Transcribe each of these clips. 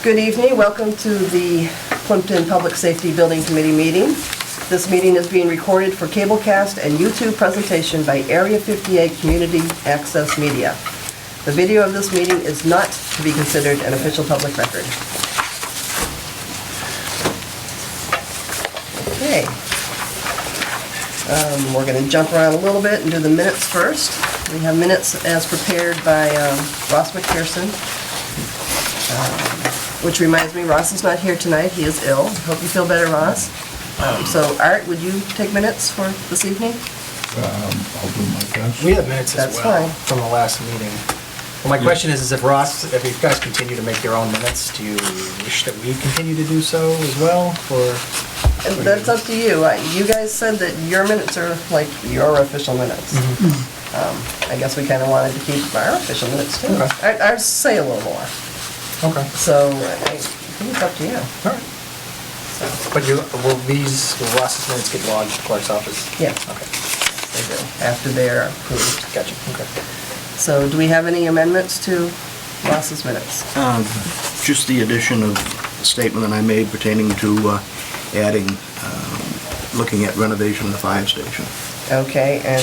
Good evening. Welcome to the Plimpton Public Safety Building Committee meeting. This meeting is being recorded for cablecast and YouTube presentation by Area 58 Community Access Media. The video of this meeting is not to be considered an official public record. Okay. We're going to jump around a little bit and do the minutes first. We have minutes as prepared by Ross McPherson. Which reminds me, Ross is not here tonight. He is ill. Hope you feel better, Ross. So, Art, would you take minutes for this evening? I'll do my best. We have minutes as That's well fine. from the last meeting. Well, my question is if Ross, if you guys continue to make your own minutes, do you wish that we continue to do so as well, or? And that's up to you. You guys said that your minutes are like your official minutes. Mm-hmm. I guess we kind of wanted to keep our official minutes too. Okay. Ours say a little more. Okay. So, I think it's up to you. All right. But will Ross's minutes get lodged at the clerk's office? Yeah. Okay. They do, after they're approved. Gotcha, okay. So, do we have any amendments to Ross's minutes? Just the addition of the statement that I made pertaining to adding, looking at renovation of the fire station. Okay, and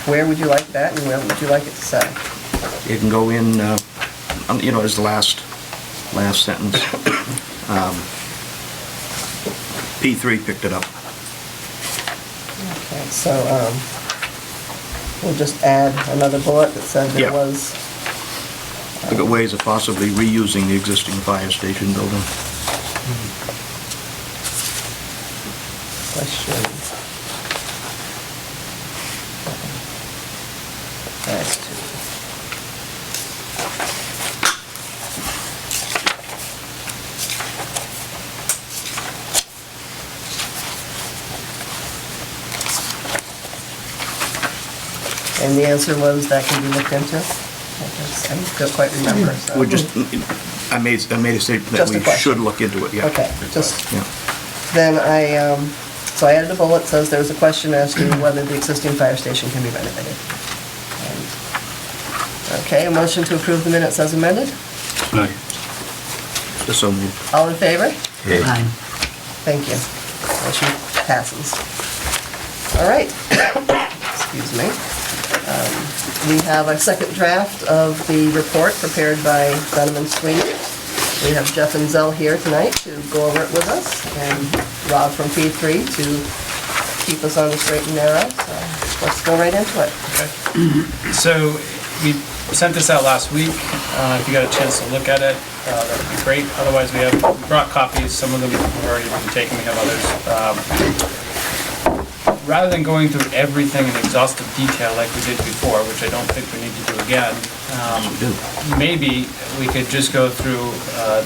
where would you like that, and where would you like it to say? It can go in, as the last sentence. P3 picked it up. Okay, so, we'll just add another bullet that said there Yeah. was... Look at ways of possibly reusing the existing fire station building. Question. As to. And the answer was that can be looked into? I don't quite remember. So. I made a statement that Just a we question. should look into it, yeah. Okay, just, Yeah. then so I added a bullet, says there was a question as to whether the existing fire station can be renovated. Okay, a motion to approve the minutes as amended? Just so moved. All in favor? Aye. Thank you. Motion passes. All right. Excuse me. We have a second draft of the report prepared by Donovan Sweeney. We have Jeff and Zell here tonight to go over it with us, and Rob from P3 to keep us on the straight and narrow. So let's go right into it. Okay. So we sent this out last week. If you got a chance to look at it, that would be great. Otherwise, we brought copies. Some of them have already been taken. We have others. Rather than going through everything in exhaustive detail like we did before, which I don't think we need to do again, maybe we could just go through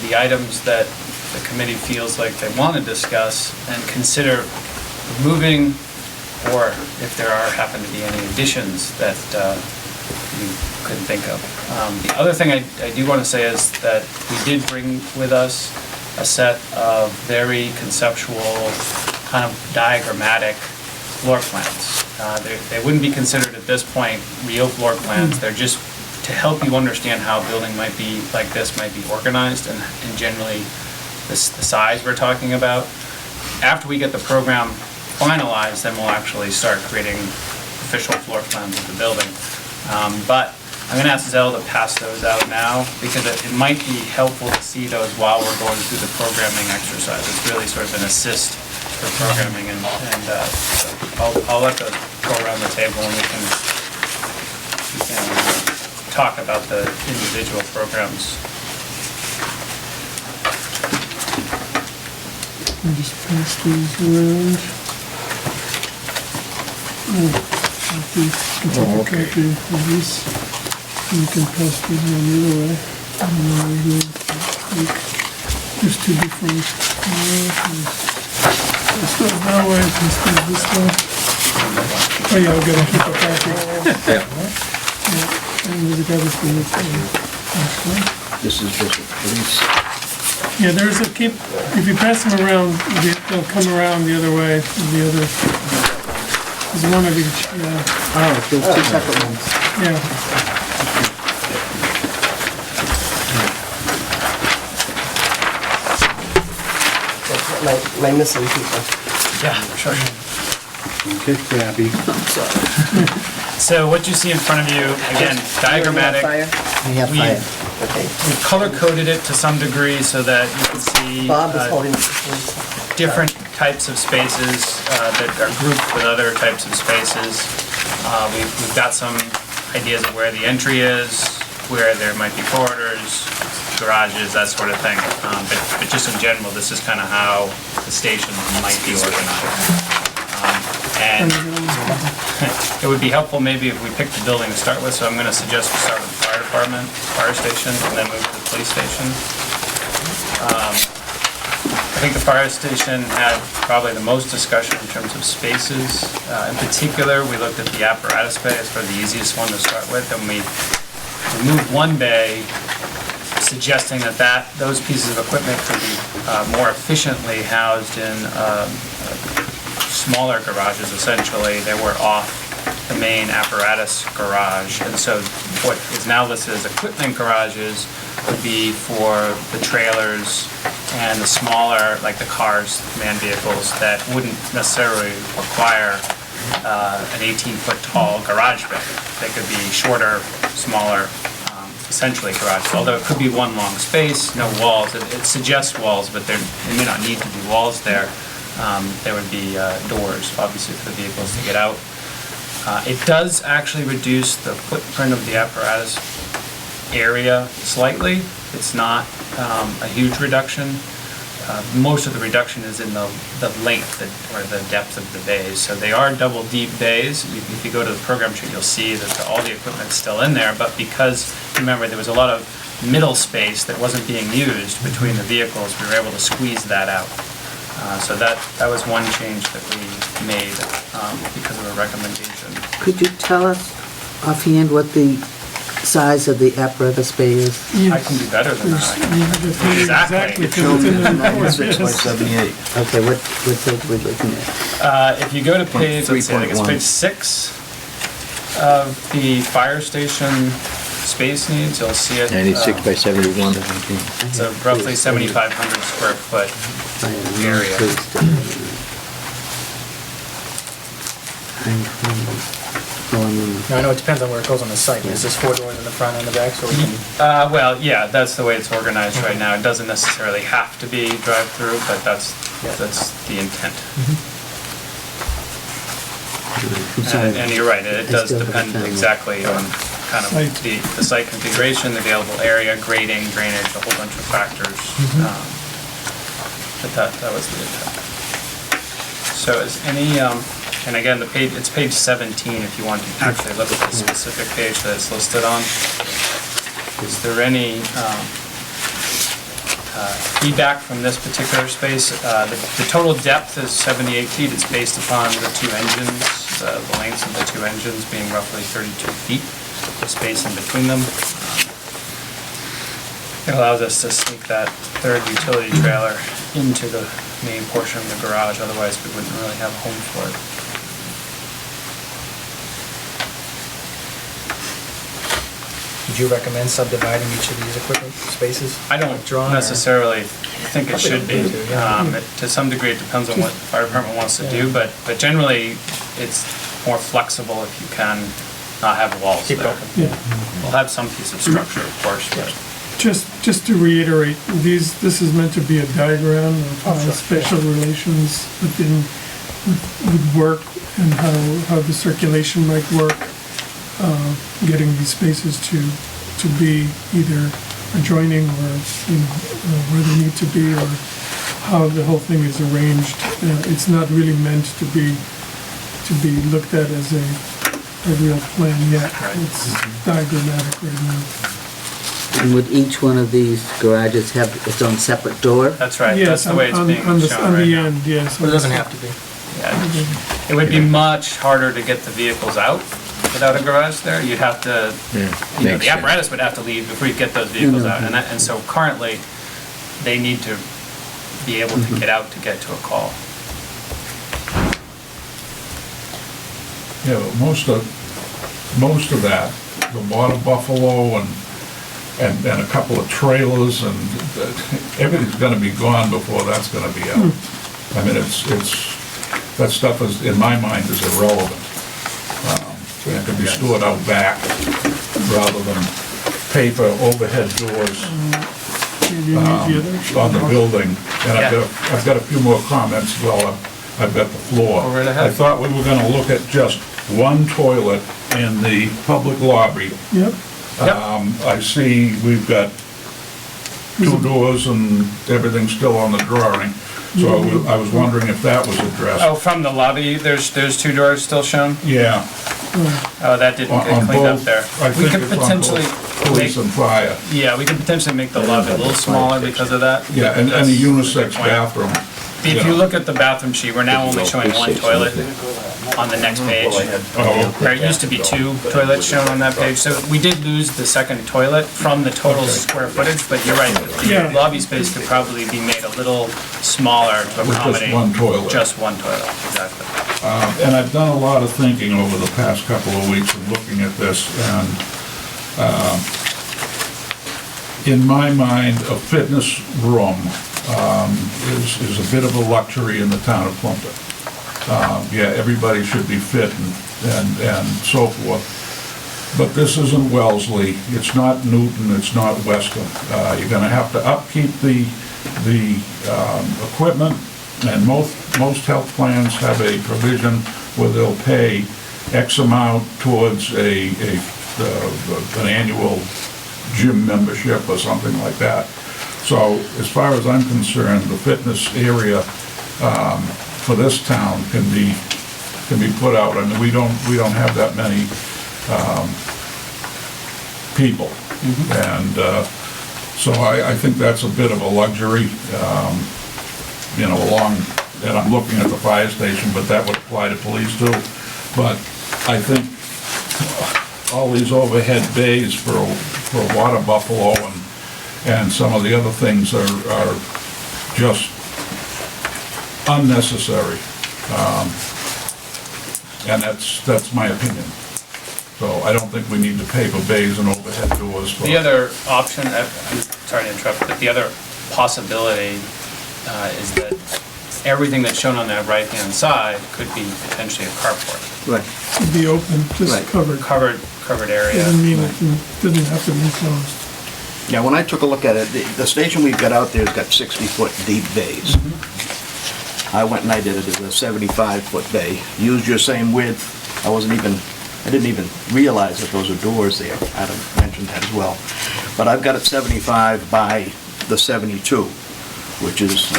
the items that the committee feels like they want to discuss and consider removing, or if there happen to be any additions that you could think of. The other thing I do want to say is that we did bring with us a set of very conceptual, kind of diagrammatic floor plans. They wouldn't be considered at this point real floor plans. They're just to help you understand how a building might be like this might be organized and generally the size we're talking about. After we get the program finalized, then we'll actually start creating official floor plans of the building. But I'm going to ask Zell to pass those out now because it might be helpful to see those while we're going through the programming exercise. It's really sort of an assist for programming, and so I'll let those go around the table and we can talk about the individual programs. I'll just pass these around. You can take a copy of this, and you can pass these around the other way. And then we go just two different. Let's go that way, let's go this way. Oh yeah, I'll get a keep a copy. Yeah. And there's a copy for this one. This is just a police. Yeah, there's a keep, if you pass them around, they'll come around the other way, the other. There's one of each, yeah. Oh, there's two separate ones. Yeah. my missing people. Yeah, sure. Okay, Abby. So what you see in front of you, again, diagrammatic. Fire? We have We- fire. Okay. We color-coded it to some degree so that you can see Bob is uh, holding. different types of spaces that are grouped with other types of spaces. We've got some ideas of where the entry is, where there might be corridors, garages, that sort of thing. But just in general, this is kind of how the station might be organized. And it would be helpful maybe if we picked the building to start with, so I'm going to suggest we start with the fire department, fire station, and then move to the police station. I think the fire station had probably the most discussion in terms of spaces. In particular, we looked at the apparatus bay as for the easiest one to start with, and we moved one bay, suggesting that those pieces of equipment could be more efficiently housed in smaller garages, essentially. They were off the main apparatus garage, and so what is now listed as equipment garages would be for the trailers and the smaller, like the cars, man vehicles, that wouldn't necessarily require an 18-foot tall garage bay. They could be shorter, smaller, essentially garages, although it could be one long space, no walls. It suggests walls, but there may not need to be walls there. There would be doors, obviously, for the vehicles to get out. It does actually reduce the footprint of the apparatus area slightly. It's not a huge reduction. Most of the reduction is in the length or the depth of the bays. So they are double deep bays. If you go to the program sheet, you'll see that all the equipment's still in there, but because, remember, there was a lot of middle space that wasn't being used between the vehicles, we were able to squeeze that out. So that was one change that we made because of a recommendation. Could you tell us offhand what the size of the apparatus bay is? I can do better than that. Exactly. It's shown in 96 by 78. Okay, what page we're looking at? If you go to page, let's see, I think it's 3.1. page 6 of the fire station space needs, you'll see it. 96 by 71. It's a roughly 7,500 square foot area. No, I know it depends on where it goes on the site. Is this 4 doors in the front and the back, so we can... Well, yeah, that's the way it's organized right now. It doesn't necessarily have to be drive-through, but that's the intent. And you're right, it does depend exactly on kind of the site configuration, the available area, grading, drainage, a whole bunch of factors. But that was the intent. So is any, and again, it's page 17 if you want to actually look at the specific page that it's listed on. Is there any feedback from this particular space? The total depth is 78 feet. It's based upon the two engines, the lengths of the two engines being roughly 32 feet, the space in between them. It allows us to sneak that third utility trailer into the main portion of the garage, otherwise we wouldn't really have a home for it. Would you recommend subdividing each of these equipment spaces? I don't Drawn or- necessarily think it should be. Probably don't need to, yeah. To some degree, it depends on what the fire department wants to do, but generally, it's more flexible if you can not have walls Keep it there. open. Yeah, We'll have some piece of structure, of course, but just to reiterate, this is meant to be a diagram of how Sure, spatial relations within would work and how the circulation might work, getting these spaces to be either adjoining or, where they need to be, or how the whole thing is arranged. It's not really meant to be looked at as a real plan yet. Right. It's diagrammatic right now. And would each one of these garages have its own separate door? that's right, Yes, that's the way it's on being the shown right now. end, yes. But it doesn't have to be. Yeah. It would be much harder to get the vehicles out without a garage there. You'd have to, the apparatus would have to leave before you get those vehicles out. And so currently, they need to be able to get out to get to a call. Yeah, but most of that, the water buffalo and and a couple of trailers, and everything's gonna be gone before that's gonna be out. I mean, that stuff is, in my mind, is irrelevant. It can be stored out back rather than paper overhead doors on the building. And I've got a few more comments while I've got the floor. Go right ahead. I thought we were gonna look at just one toilet in the public lobby. Yep, I see we've got two doors and everything's still on the drawing. So I was wondering if that was addressed. Oh, from the lobby, there's two doors still shown? Yeah. Oh, that didn't On get cleaned up both, there. I We think could it's on potentially both police and fire. Yeah, we could potentially make the lobby a little smaller because of that. Yeah, and a That's unisex good point. bathroom. If you look at the bathroom sheet, we're now only showing one toilet on the next page. Oh, There used to be two toilets shown on that page, so we did lose the second toilet from the total square footage, but you're right, Yeah. the lobby space could probably be made a little smaller to With just accommodate. one toilet. Just one toilet, exactly. And I've done a lot of thinking over the past couple of weeks of looking at this, and in my mind, a fitness room is a bit of a luxury in the town of Plimpton. Yeah, everybody should be fit and so forth. But this isn't Wellesley, it's not Newton, it's not Weston. You're gonna have to upkeep the equipment, and most health plans have a provision where they'll pay X amount towards an annual gym membership or something like that. So as far as I'm concerned, the fitness area for this town can be put out. I mean, we don't have that many people. And so I think that's a bit of a luxury, and I'm looking at the fire station, but that would apply to police too. But I think all these overhead bays for a water buffalo and some of the other things are just unnecessary. And that's my opinion. So I don't think we need to pay for bays and overhead doors for... The other option, I'm sorry to interrupt, but the other possibility is that everything that's shown on that right-hand side could be potentially a carport. Right. it'd be open, just Right. covered. Covered area. Doesn't mean it doesn't have to be enclosed. Yeah, when I took a look at it, the station we've got out there's got 60-foot deep bays. I went and I did it as a 75-foot bay. Used your same width. I didn't even realize that those are doors there. Adam mentioned that as well. But I've got it 75 by the 72, which is,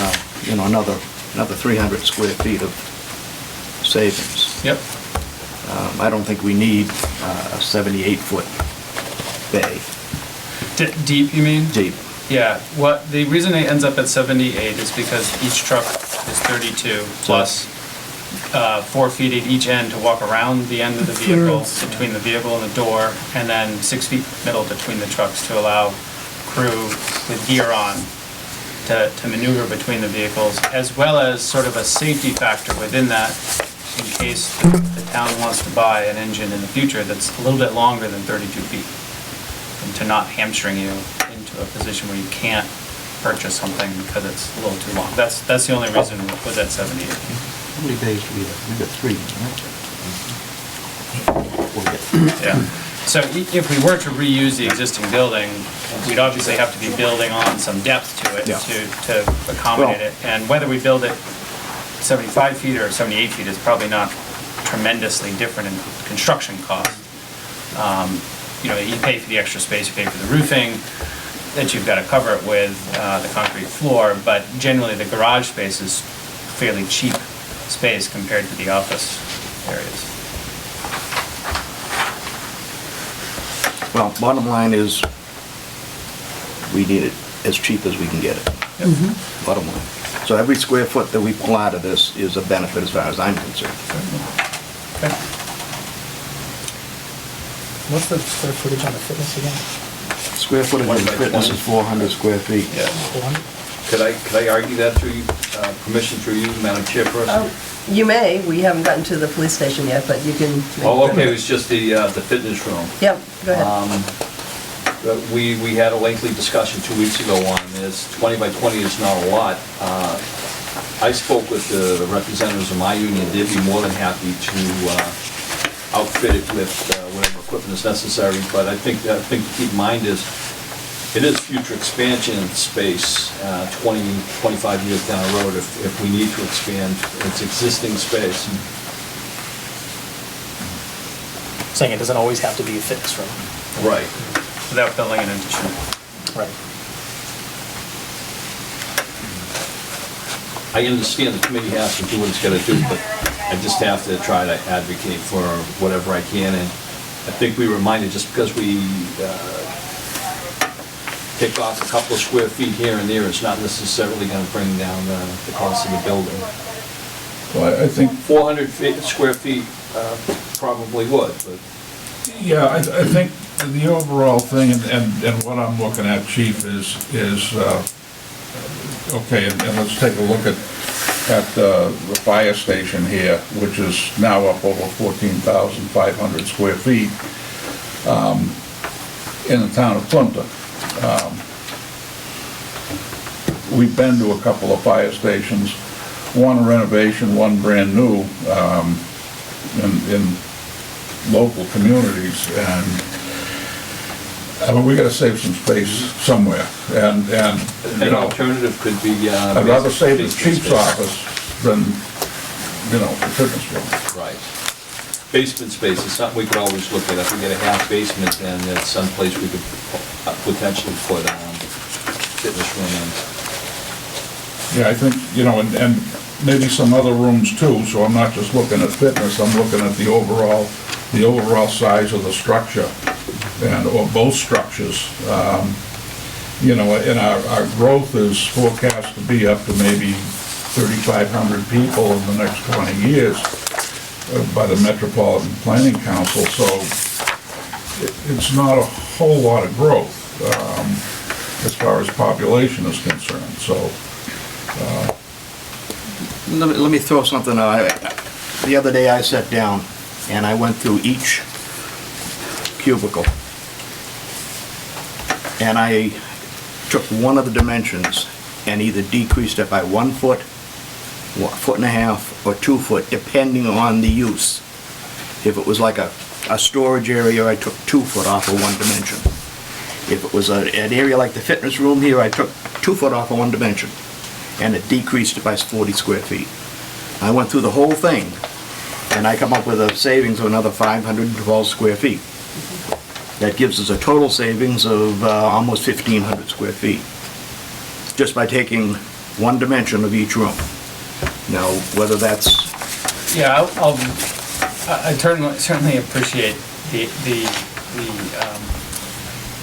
another 300 square feet of savings. Yep. I don't think we need a 78-foot bay Deep, you mean? deep. Yeah, the reason it ends up at 78 is because each truck is 32 plus 4 feet at each end to walk around the end of the vehicle, Clearance. between the vehicle and the door, and then 6 feet middle between the trucks to allow crew with gear on to maneuver between the vehicles, as well as sort of a safety factor within that in case the town wants to buy an engine in the future that's a little bit longer than 32 feet, and to not hamstring you into a position where you can't purchase something because it's a little too long. That's the only reason it was at 78. How many bays do we have? We've got 3, right? Yeah. So if we were to reuse the existing building, we'd obviously have to be building on some depth to it Yeah. to accommodate it. And whether we build it 75 feet or 78 feet is probably not tremendously different in construction cost. You pay for the extra space, you pay for the roofing that you've got to cover it with, the concrete floor, but generally the garage space is fairly cheap space compared to the office areas. Well, bottom line is, we need it as cheap as we can get it. Bottom line. So every square foot that we pull out of this is a benefit as far as I'm concerned. Okay. What's the square footage on the fitness again? Square footage of the fitness is 400 square feet. Yeah. 400? Could I argue that through you, permission through you, Madam Chairperson? You may, we haven't gotten to the police station yet, but you can... Oh, okay, it was just the fitness room. Yep, go ahead. We had a lengthy discussion 2 weeks ago on this. 20 by 20 is not a lot. I spoke with the representatives of my union. They'd be more than happy to outfit it with whatever equipment is necessary, but I think to keep in mind is, it is future expansion space, 20, 25 years down the road, if we need to expand its existing space. Saying it doesn't always have to be a fitness room. Right. Without building an addition. Right. I understand the committee has to do what it's gotta do, but I just have to try to advocate for whatever I can, and I think we reminded, just because we take off a couple of square feet here and there, it's not necessarily gonna bring down the cost of the building. Well, I think, 400 square feet probably would, but yeah, I think the overall thing, and what I'm looking at, Chief, is okay, and let's take a look at the fire station here, which is now up over 14,500 square feet in the town of Plimpton. We've been to a couple of fire stations, one renovation, one brand new, in local communities, and I mean, we gotta save some space somewhere, and you an know, alternative could be... I'd rather save the basement chief's space. office than, you know, the fitness room. Right. Basement space is something we could always look at. If we get a half basement, then it's someplace we could potentially put fitness room in. Yeah, I think, you know, and maybe some other rooms too, so I'm not just looking at fitness, I'm looking at the overall size of the structure, or both structures. You know, and our growth is forecast to be up to maybe 3,500 people in the next 20 years by the Metropolitan Planning Council, so it's not a whole lot of growth as far as population is concerned, so. Let me throw something out. The other day I sat down and I went through each cubicle, and I took one of the dimensions and either decreased it by 1 foot, 1.5 feet, or 2 foot, depending on the use. If it was like a storage area, I took 2 foot off of one dimension. If it was an area like the fitness room here, I took 2 foot off of one dimension, and it decreased it by 40 square feet. I went through the whole thing, and I come up with a savings of another 512 square feet. That gives us a total savings of almost 1,500 square feet, just by taking one dimension of each room. Now, whether that's... Yeah, I certainly appreciate the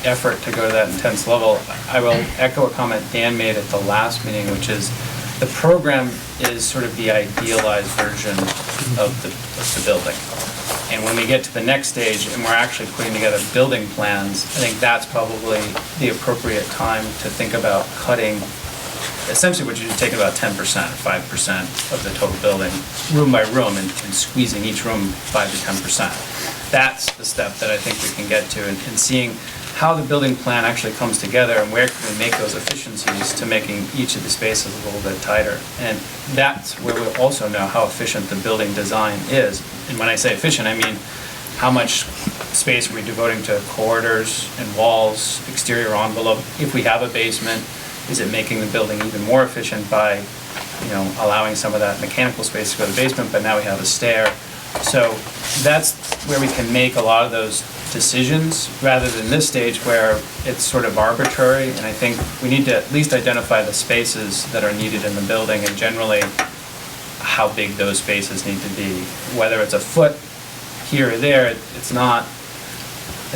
effort to go to that intense level. I will echo a comment Dan made at the last meeting, which is the program is sort of the idealized version of the building. And when we get to the next stage and we're actually putting together building plans, I think that's probably the appropriate time to think about cutting, essentially what you're taking about 10% or 5% of the total building, room by room, and squeezing each room 5 to 10%. That's the step that I think we can get to, and seeing how the building plan actually comes together and where can we make those efficiencies to making each of the spaces a little bit tighter. And that's where we'll also know how efficient the building design is. And when I say efficient, I mean how much space are we devoting to corridors and walls, exterior envelope. If we have a basement, is it making the building even more efficient by, you know, allowing some of that mechanical space to go to the basement, but now we have a stair. So that's where we can make a lot of those decisions, rather than this stage where it's sort of arbitrary. And I think we need to at least identify the spaces that are needed in the building, and generally how big those spaces need to be. Whether it's a foot here or there, it's not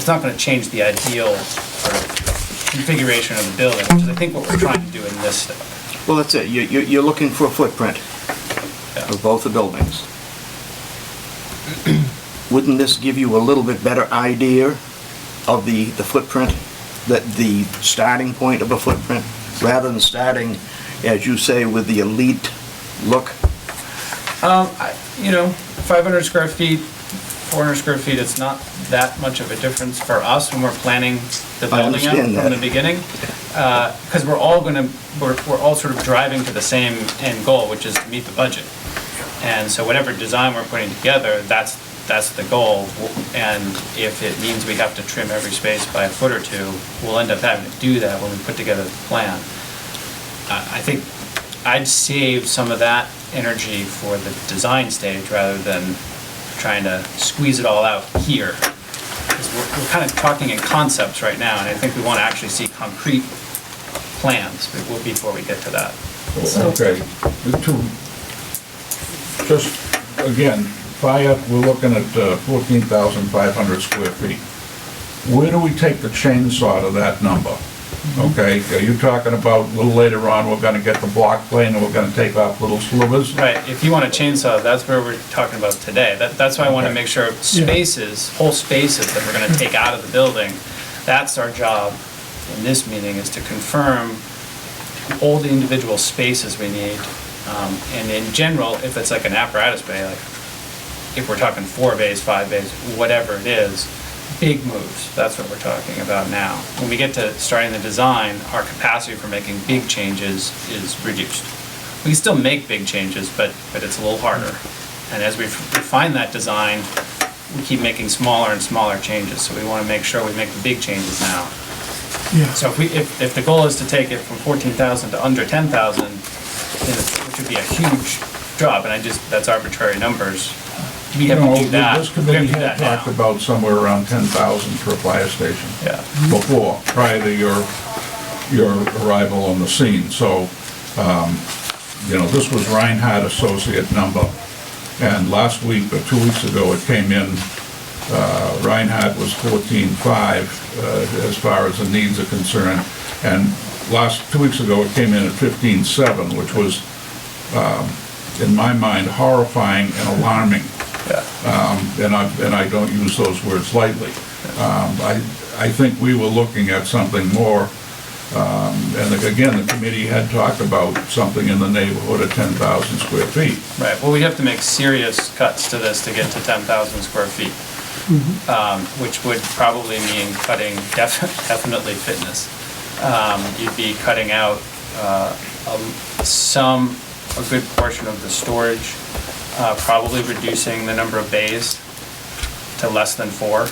going to change the ideal sort of configuration of the building, which is I think what we're trying to do in this step. Well, that's it. You're looking for a footprint of both the buildings. Wouldn't this give you a little bit better idea of the footprint, the starting point of a footprint, rather than starting, as you say, with the elite look? You know, 500 square feet, 400 square feet, it's not that much of a difference for us when we're planning the I building out understand from that. the beginning. Because we're all sort of driving to the same end goal, which is to meet the budget. And so whatever design we're putting together, that's the goal. And if it means we have to trim every space by a foot or two, we'll end up having to do that when we put together the plan. I think I'd save some of that energy for the design stage rather than trying to squeeze it all out here. Because we're kind of talking in concepts right now, and I think we want to actually see concrete plans before we get to that. Okay, just, again, fire, we're looking at 14,500 square feet. Where do we take the chainsaw to that number? Okay, are you talking about a little later on, we're gonna get the block plane and we're gonna take off little slivers? Right, if you want to chainsaw, that's where we're talking about today. That's why I want to Okay. make sure spaces, whole spaces that we're going to take out of the building, that's our job in this meeting, is to confirm all the individual spaces we need. And in general, if it's like an apparatus bay, like if we're talking 4 bays, 5 bays, whatever it is, big moves, that's what we're talking about now. When we get to starting the design, our capacity for making big changes is reduced. We can still make big changes, but it's a little harder. And as we refine that design, we keep making smaller and smaller changes, so we want to make sure we make the big changes now. Yeah. So if the goal is to take it from 14,000 to under 10,000, which would be a huge drop, and that's arbitrary numbers, we have to do that. This We have committee to do had that now. talked about somewhere around 10,000 for a fire station. Yeah. Before, prior to your arrival on the scene, so, this was Reinhardt Associate number, and last week, or 2 weeks ago, it came in, Reinhardt was 14.5, as far as the needs are concerned, and 2 weeks ago, it came in at 15.7, which was, in my mind, horrifying and alarming. And I don't use those words lightly. I think we were looking at something more, and again, the committee had talked about something in the neighborhood of 10,000 square feet. Right, well, we'd have to make serious cuts to this to get to 10,000 square feet, which would probably mean cutting definitely fitness. You'd be cutting out a good portion of the storage, probably reducing the number of bays to less than 4,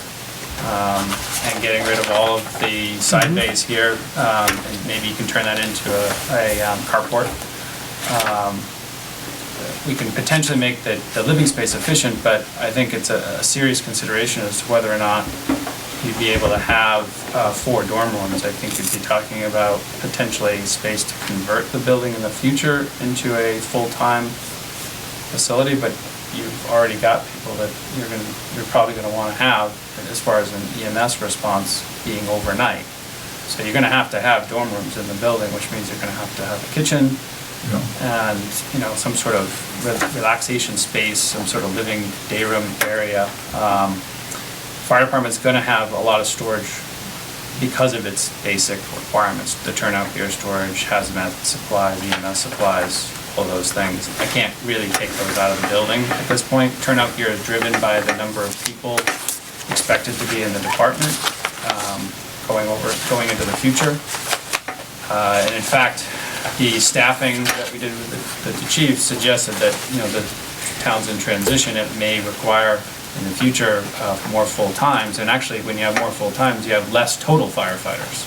and getting rid of all of the side bays here, and maybe you can turn that into a carport. We can potentially make the living space efficient, but I think it's a serious consideration as to whether or not you'd be able to have 4 dorm rooms. I think you'd be talking about potentially space to convert the building in the future into a full-time facility, but you've already got people that you're probably gonna wanna have, as far as an EMS response, being overnight. So you're gonna have to have dorm rooms in the building, which means you're gonna have to have a kitchen, and, some sort of relaxation space, some sort of living day room area. Fire department's gonna have a lot of storage because of its basic requirements, the turnout gear storage, hazmat supplies, EMS supplies, all those things. I can't really take those out of the building at this point. Turnout gear is driven by the number of people expected to be in the department, going into the future. And in fact, the staffing that we did with the chief suggested that, the town's in transition, it may require in the future more full-times, and actually when you have more full-times, you have less total firefighters.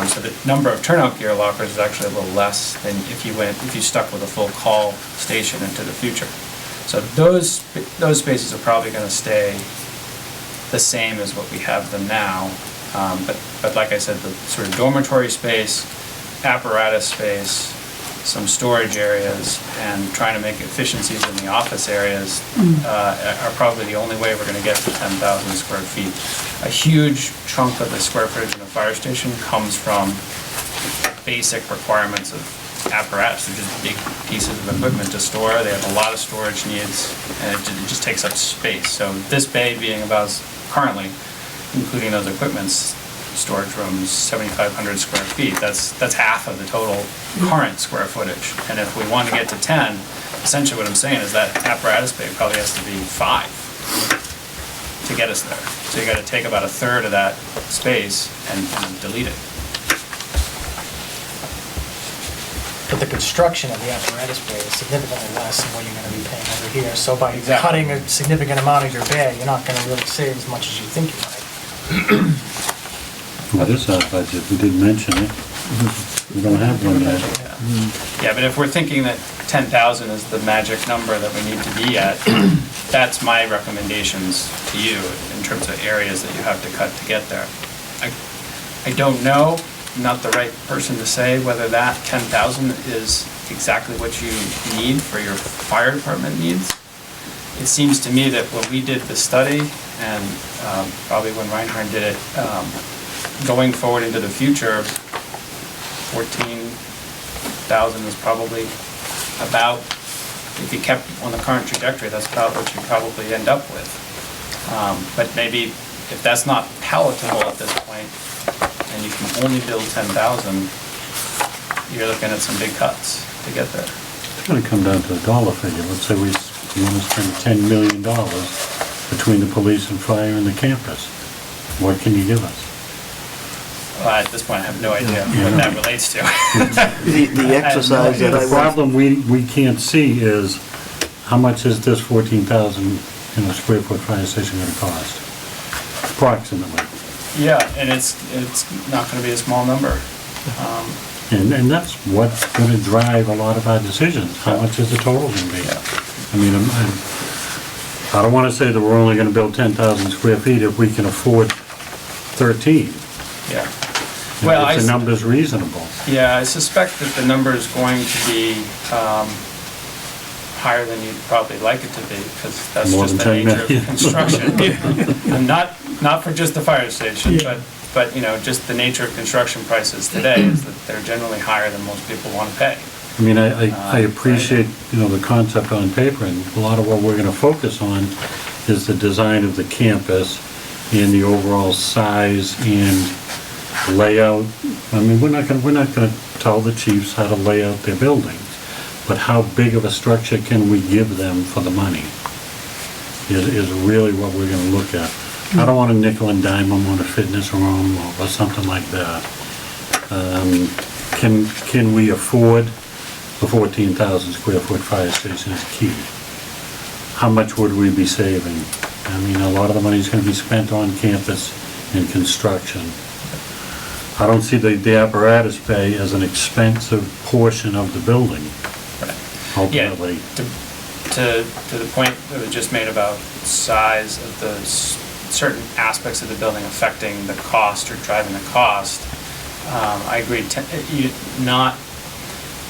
So the number of turnout gear lockers is actually a little less than if you stuck with a full call station into the future. So those spaces are probably going to stay the same as what we have them now, but like I said, the sort of dormitory space, apparatus space, some storage areas, and trying to make efficiencies in the office areas are probably the only way we're going to get to 10,000 square feet. A huge chunk of the square footage in a fire station comes from basic requirements of apparatus. They're just big pieces of equipment to store. They have a lot of storage needs, and it just takes up space. So this bay being about, currently, including those equipments, storage rooms, 7,500 square feet. That's half of the total current square footage. And if we want to get to 10, essentially what I'm saying is that apparatus bay probably has to be 5 to get us there. So you gotta take about a third of that space and delete it. But the construction of the apparatus bay is significantly less than what you're gonna be paying over here. So by Exactly. cutting a significant amount of your bay, you're not gonna really save as much as you think you might. Well, this is our budget, we didn't mention it. We don't have one yet. Yeah, but if we're thinking that 10,000 is the magic number that we need to be at, that's my recommendations to you in terms of areas that you have to cut to get there. I don't know, I'm not the right person to say whether that 10,000 is exactly what you need for your fire department needs. It seems to me that when we did the study, and probably when Reinhardt did it, going forward into the future, 14,000 is probably about, if you kept on the current trajectory, that's about what you probably end up with. But maybe if that's not palatable at this point, and you can only build 10,000, you're looking at some big cuts to get there. It's gonna come down to a dollar figure. Let's say we wanna spend $10 million between the police and fire and the campus. What can you give us? At this point, I have no idea what that relates to. The exercise that I The went, problem we can't see is, how much is this 14,000, square foot fire station gonna cost? Approximately. Yeah, and it's not gonna be a small number. And that's what's gonna drive a lot of our decisions. How much is the total gonna be? I mean, I don't wanna say that we're only gonna build 10,000 square feet if we can afford 13. Yeah. Well, If the number's reasonable. Yeah, I suspect that the number is going to be higher than you'd probably like it to be, because that's More just the than 10 nature of million. construction. And not for just the fire station, Yeah. but just the nature of construction prices today is that they're generally higher than most people want to pay. I mean, I appreciate, the concept on paper, and a lot of what we're gonna focus on is the design of the campus and the overall size and layout. I mean, we're not gonna tell the chiefs how to lay out their buildings, but how big of a structure can we give them for the money is really what we're gonna look at. I don't wanna nickel and dime them on a fitness room or something like that. Can we afford the 14,000 square foot fire station is key. How much would we be saving? I mean, a lot of the money's gonna be spent on campus and construction. I don't see the apparatus bay as an expensive portion of the building, Yeah, ultimately. to the point that was just made about size of the certain aspects of the building affecting the cost or driving the cost, I agree, not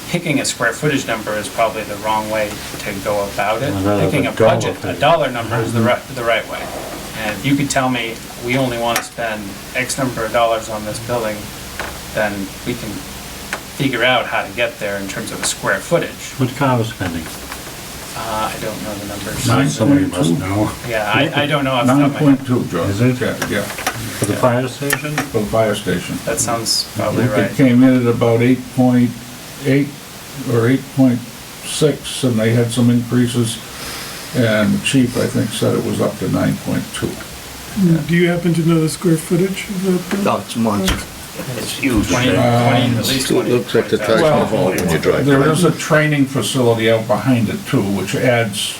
picking a square footage number is probably the wrong way to go about it. Well, no, Picking the a dollar budget, a figure. dollar number is the right way. And if you could tell me, we only want to spend X number of dollars on this building, then we can figure out how to get there in terms of a square footage. What's Carver spending? I don't know the numbers. Somebody must know. Yeah, I don't know off the top of my head. 9.2, John. Is it? Yeah, For the fire station? for the fire station. That sounds probably It right. came in at about 8.8 or 8.6, and they had some increases, and the chief, I think, said it was up to 9.2. Do you happen to know the square footage of that building? no, it's monster. It's huge. 20, at least 20. It looks like the Taj 20,000. Mahal when you drive There by. is a training facility out behind it too, which adds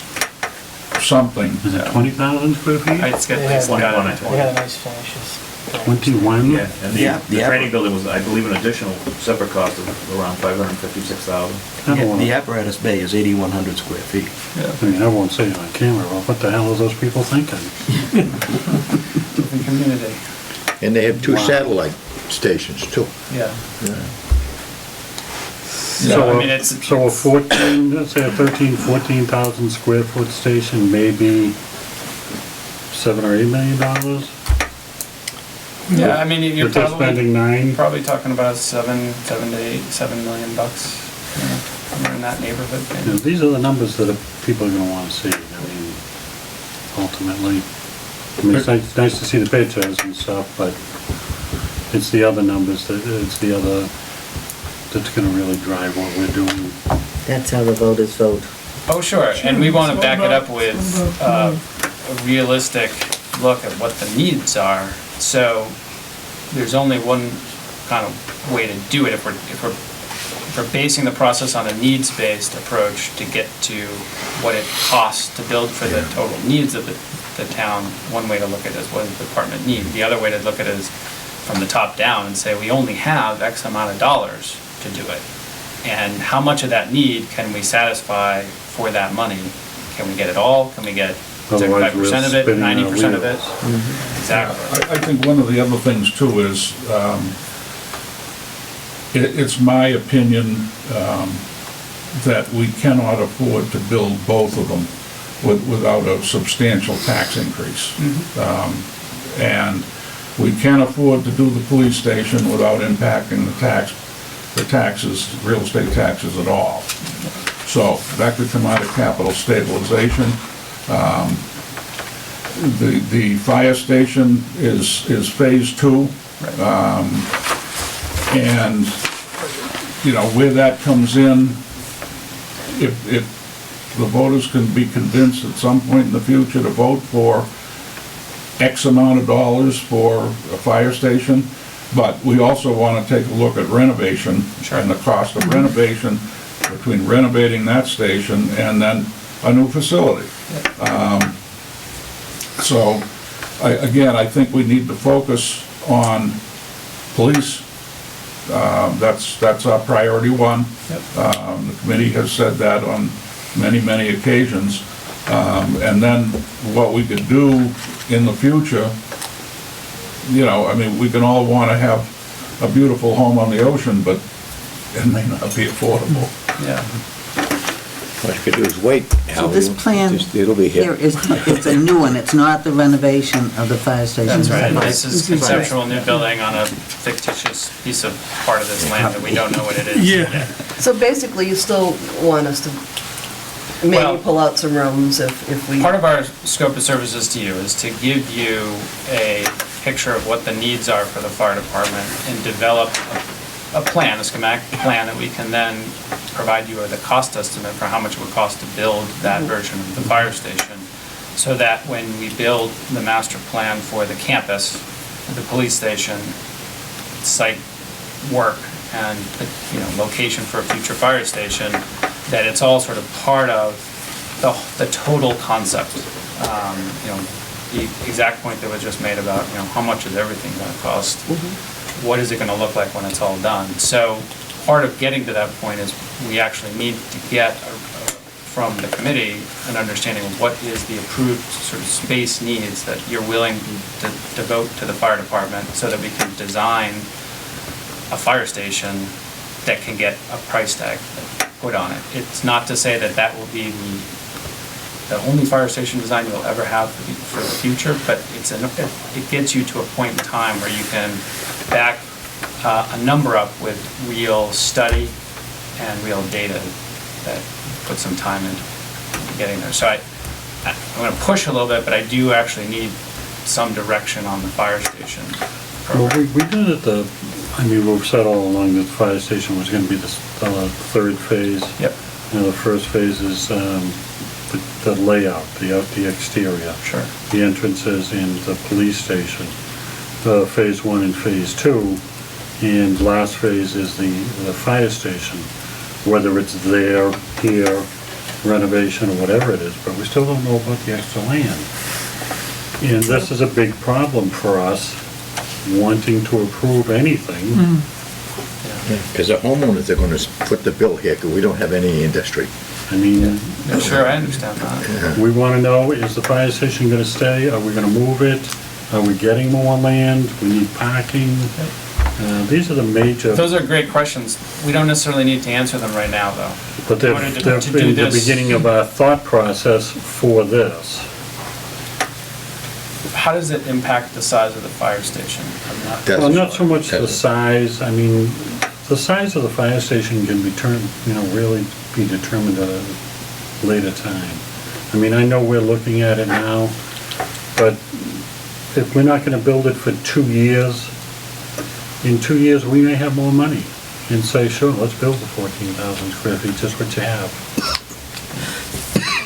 something. Is it 20,000 square feet? It's got, They it's had got one, it. they had nice finishes. 21? Yeah, and Yeah, the the training building was, I believe, an additional separate cost of around $556,000. I don't The wanna- apparatus bay is 8,100 square feet. I mean, I won't say it on camera, but what the hell are those people thinking? The community, And they have two satellite stations too. yeah. So, I mean, it's- so a 14, let's say a 14,000 square foot station, maybe $7 or $8 million? Yeah, I mean, you're If they're probably, spending 9, probably talking about $7 million bucks, somewhere in that neighborhood. maybe. these are the numbers that people are gonna wanna see, I mean, ultimately. I mean, it's nice to see the pictures and stuff, but it's the other numbers that's gonna really drive what we're doing. That's how the voters vote. Oh, sure, and we want to back it up with a realistic look at what the needs are. So there's only one kind of way to do it if we're basing the process on a needs-based approach to get to what it costs to build for the total needs of the town. One way to look at it is what does the department need? The other way to look at it is from the top down and say, we only have X amount of dollars to do it. And how much of that need can we satisfy for that money? Can we get it all? Can we get Otherwise, we're 75% of it, spinning our 90% of it? wheels. Exactly. I think one of the other things too is, it's my opinion that we cannot afford to build both of them without a substantial tax increase. And we can't afford to do the police station without impacting the taxes, real estate taxes at all. So that could come out of capital stabilization. The fire station is phase 2. And, you know, where that comes in, if the voters can be convinced at some point in the future to vote for X amount of dollars for a fire station, but we also want to take a look at renovation and the cost of renovation between renovating that station and then a new facility. So, I think we need to focus on police. That's our priority one. The committee has said that on many occasions. And then what we could do in the future, you know, I mean, we can all want to have a beautiful home on the ocean, but it may not be affordable. Yeah. What you could do is wait. So this plan It'll be here here. it's a new one, it's not the renovation of the fire station. That's right. Right. This is conceptual new building on a fictitious piece of part of this land that we don't know what it is. Yeah. So basically, you still want us to Well- maybe pull out some rooms if we... Part of our scope of services to you is to give you a picture of what the needs are for the fire department and develop a plan, a schematic plan that we can then provide you with a cost estimate for how much it would cost to build that version of the fire station, so that when we build the master plan for the campus, the police station, site work, and location for a future fire station, that it's all sort of part of the total concept. The exact point that was just made about how much is everything going to cost. What is it going to look like when it's all done? So part of getting to that point is we actually need to get from the committee an understanding of what is the approved sort of space needs that you're willing to devote to the fire department, so that we can design a fire station that can get a price tag put on it. It's not to say that that will be the only fire station design you'll ever have for the future, but it gets you to a point in time where you can back a number up with real study and real data that put some time into getting there. So I'm going to push a little bit, but I do actually need some direction on the fire station Well, program. we did it we've said all along that the fire station was gonna be the third phase. Yep. The first phase is the layout, the exterior. Sure. The entrances and the police station. Phase 1 and phase 2, and last phase is the fire station. Whether it's there, here, renovation, or whatever it is, but we still don't know about the extra land. And this is a big problem for us, wanting to approve anything. Because the homeowners are gonna put the bill here, because we don't have any industry. I mean, Yeah, sure, I understand that. we want to know, is the fire station going to stay? Are we going to move it? Are we getting more land? We need parking? These are the major, Those are great questions. We don't necessarily need to answer them right now, though. but they're in order to they're do in the this- beginning of our thought process for this. How does it impact the size of the fire station? I'm not- That's- Well, not so much the that's- size, I mean, the size of the fire station can be really be determined at a later time. I mean, I know we're looking at it now, but if we're not gonna build it for 2 years, in 2 years, we may have more money and say, sure, let's build the 14,000 square feet, just what you have.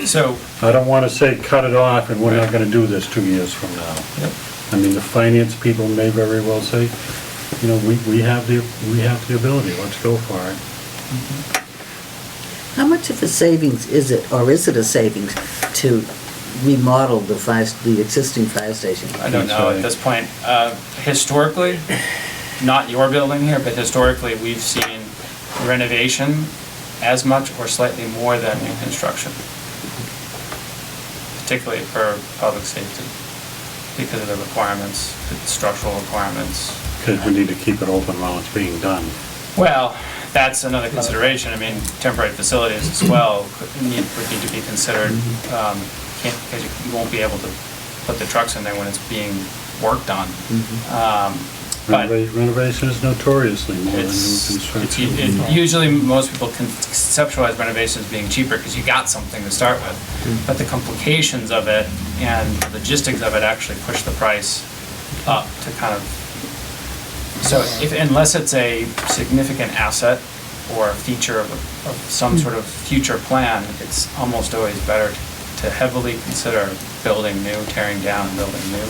So, I don't want to say cut it off and we're not going to do this 2 years from now. Yep. I mean, the finance people may very well say, you know, we have the ability, let's go for it. How much of a savings is it, or is it a savings, to remodel the existing fire station? I don't know at this point. Historically, not your building here, but historically, we've seen renovation as much or slightly more than new construction, particularly for public safety, because of the requirements, the structural requirements. Because we need to keep it open while it's being done. Well, that's another consideration. I mean, temporary facilities as well would need to be considered, because you won't be able to put the trucks in there when it's being worked on. But Renovation is notoriously more than new it's, construction. usually most people can conceptualize renovation as being cheaper because you got something to start with. But the complications of it and the logistics of it actually push the price up to kind of, so unless it's a significant asset or a feature of some sort of future plan, it's almost always better to heavily consider building new, tearing down and building new.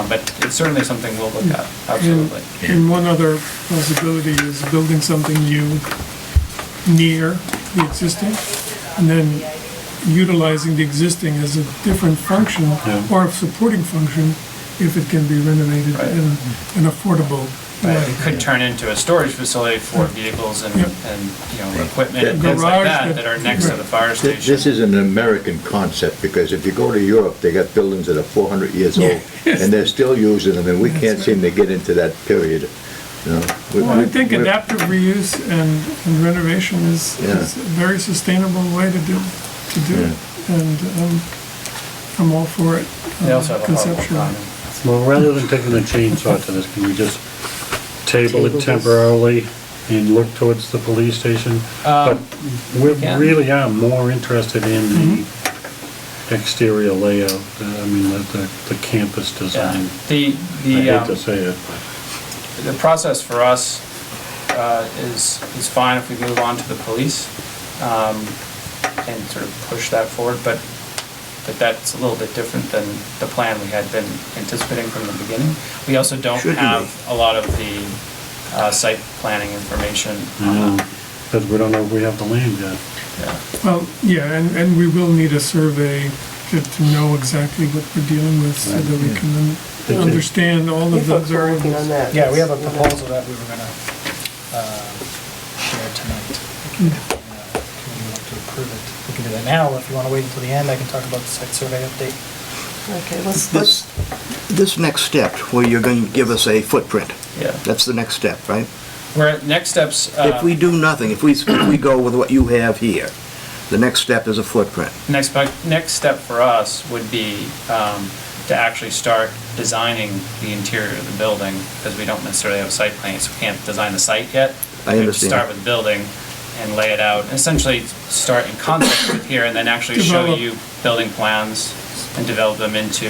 But it's certainly something we'll look at, absolutely. And one other possibility is building something new near the existing, and then utilizing the existing as a different function or a supporting function if it can be renovated Right. in an affordable Right, way. it could turn into a storage facility for vehicles and, Yep. equipment and things like that are next to the fire station. This is an American concept, because if you go to Europe, they got buildings that are 400 years old, and they're still using them, and we can't seem to get into that period, you know. Well, I think adaptive reuse and renovation is Yeah. a very sustainable way to do it. And I'm all for it They also have a horrible conceptually. timing. Well, rather than taking the chainsaw to this, can we just table it this. temporarily and look towards the police station? But we yeah. really are more interested in the exterior layout, I mean, the campus design. The, I hate to the, say it, the process for us is fine if we move on to the police and sort of push that forward, but that's a little bit different than the plan we had been anticipating from the beginning. We also don't Shouldn't have a lot of the site planning information. because we don't know if we have the land yet. Yeah. Well, yeah, and we will need a survey to know exactly what we're dealing with so that we can understand all You of the folks were working on variables. that. Yeah, we have a proposal that we were gonna, share tonight. Committee would like to approve it. We can do that now, or if you wanna wait until the end, I can talk about the site survey update. Okay, let's, This next step, where you're going to give us a footprint, Yeah. that's the next step, right? We're at next steps. If we do nothing, if we go with what you have here, the next step is a footprint. Next step for us would be to actually start designing the interior of the building, because we don't necessarily have site plans, we can't design the site yet. I We have to understand. start with the building and lay it out, and essentially start in concept with here, and then actually show Develop. you building plans and develop them into,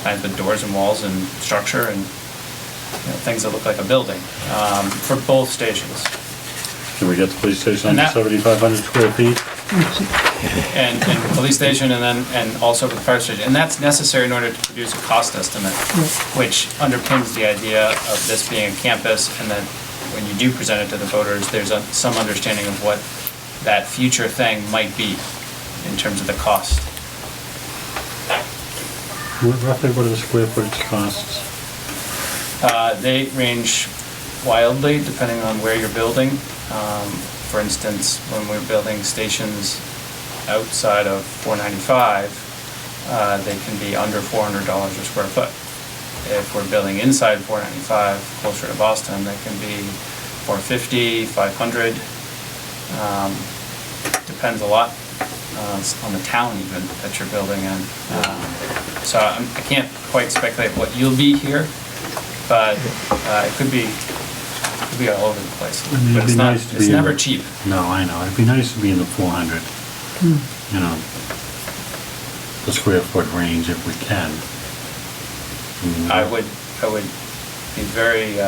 plans with doors and walls and structure and, things that look like a building, for both stations. Can we get the police station And under that- 7,500 square feet? And the police station and also for the fire station. And that's necessary in order to produce a cost estimate, which underpins the idea of this being a campus, and that when you do present it to the voters, there's some understanding of what that future thing might be in terms of the cost. Roughly what are the square footage costs? They range wildly depending on where you're building. For instance, when we're building stations outside of 495, they can be under $400 a square foot. If we're building inside 495, closer to Boston, they can be $450, $500. Depends a lot on the town even that you're building in. So I can't quite speculate what you'll be here, but it could be all over the place. I mean, But it'd be nice to be it's in never the- cheap. No, I know, it'd be nice to be in the 400, the square foot range if we can. I would be very,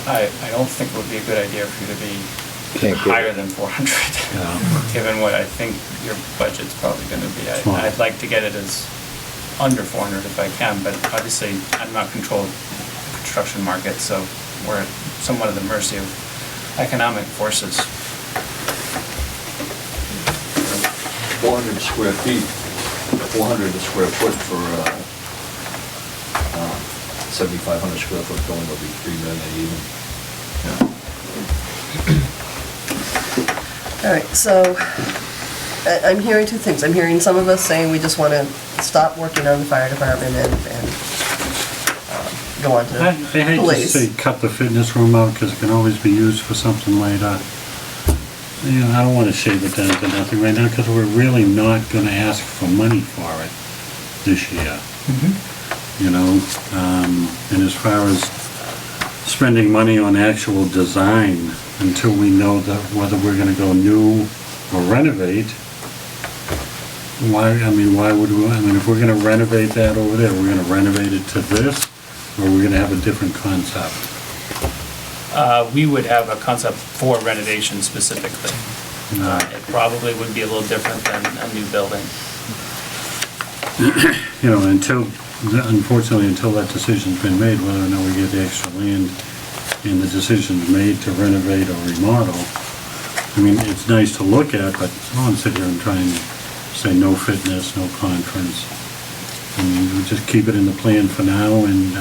I don't think it would be a good idea for you to be Can't get it. higher than 400, given what I think your budget's probably gonna be. I'd like to get it as under 400 if I can, but obviously I'm not controlling the construction market, so we're somewhat at the mercy of economic forces. 400 square feet, 400 a square foot for 7,500 square foot building would be $3 million even. All right, so I'm hearing two things. I'm hearing some of us saying we just want to stop working on the fire department and go on to I hate to police. say cut the fitness room out, because it can always be used for something later. You know, I don't want to shave it down to nothing right now, because we're really not going to ask for money for it this year. You know, and as far as spending money on actual design, until we know that whether we're going to go new or renovate, why would we, if we're going to renovate that over there, we're going to renovate it to this, or we're going to have a different concept? We would have a concept for renovation specifically. It probably would be a little different than a new building. You know, unfortunately, until that decision's been made, whether or not we get the extra land and the decision's made to renovate or remodel, I mean, it's nice to look at, but I don't want to sit here and try and say no fitness, no conference. I mean, we just keep it in the plan for now and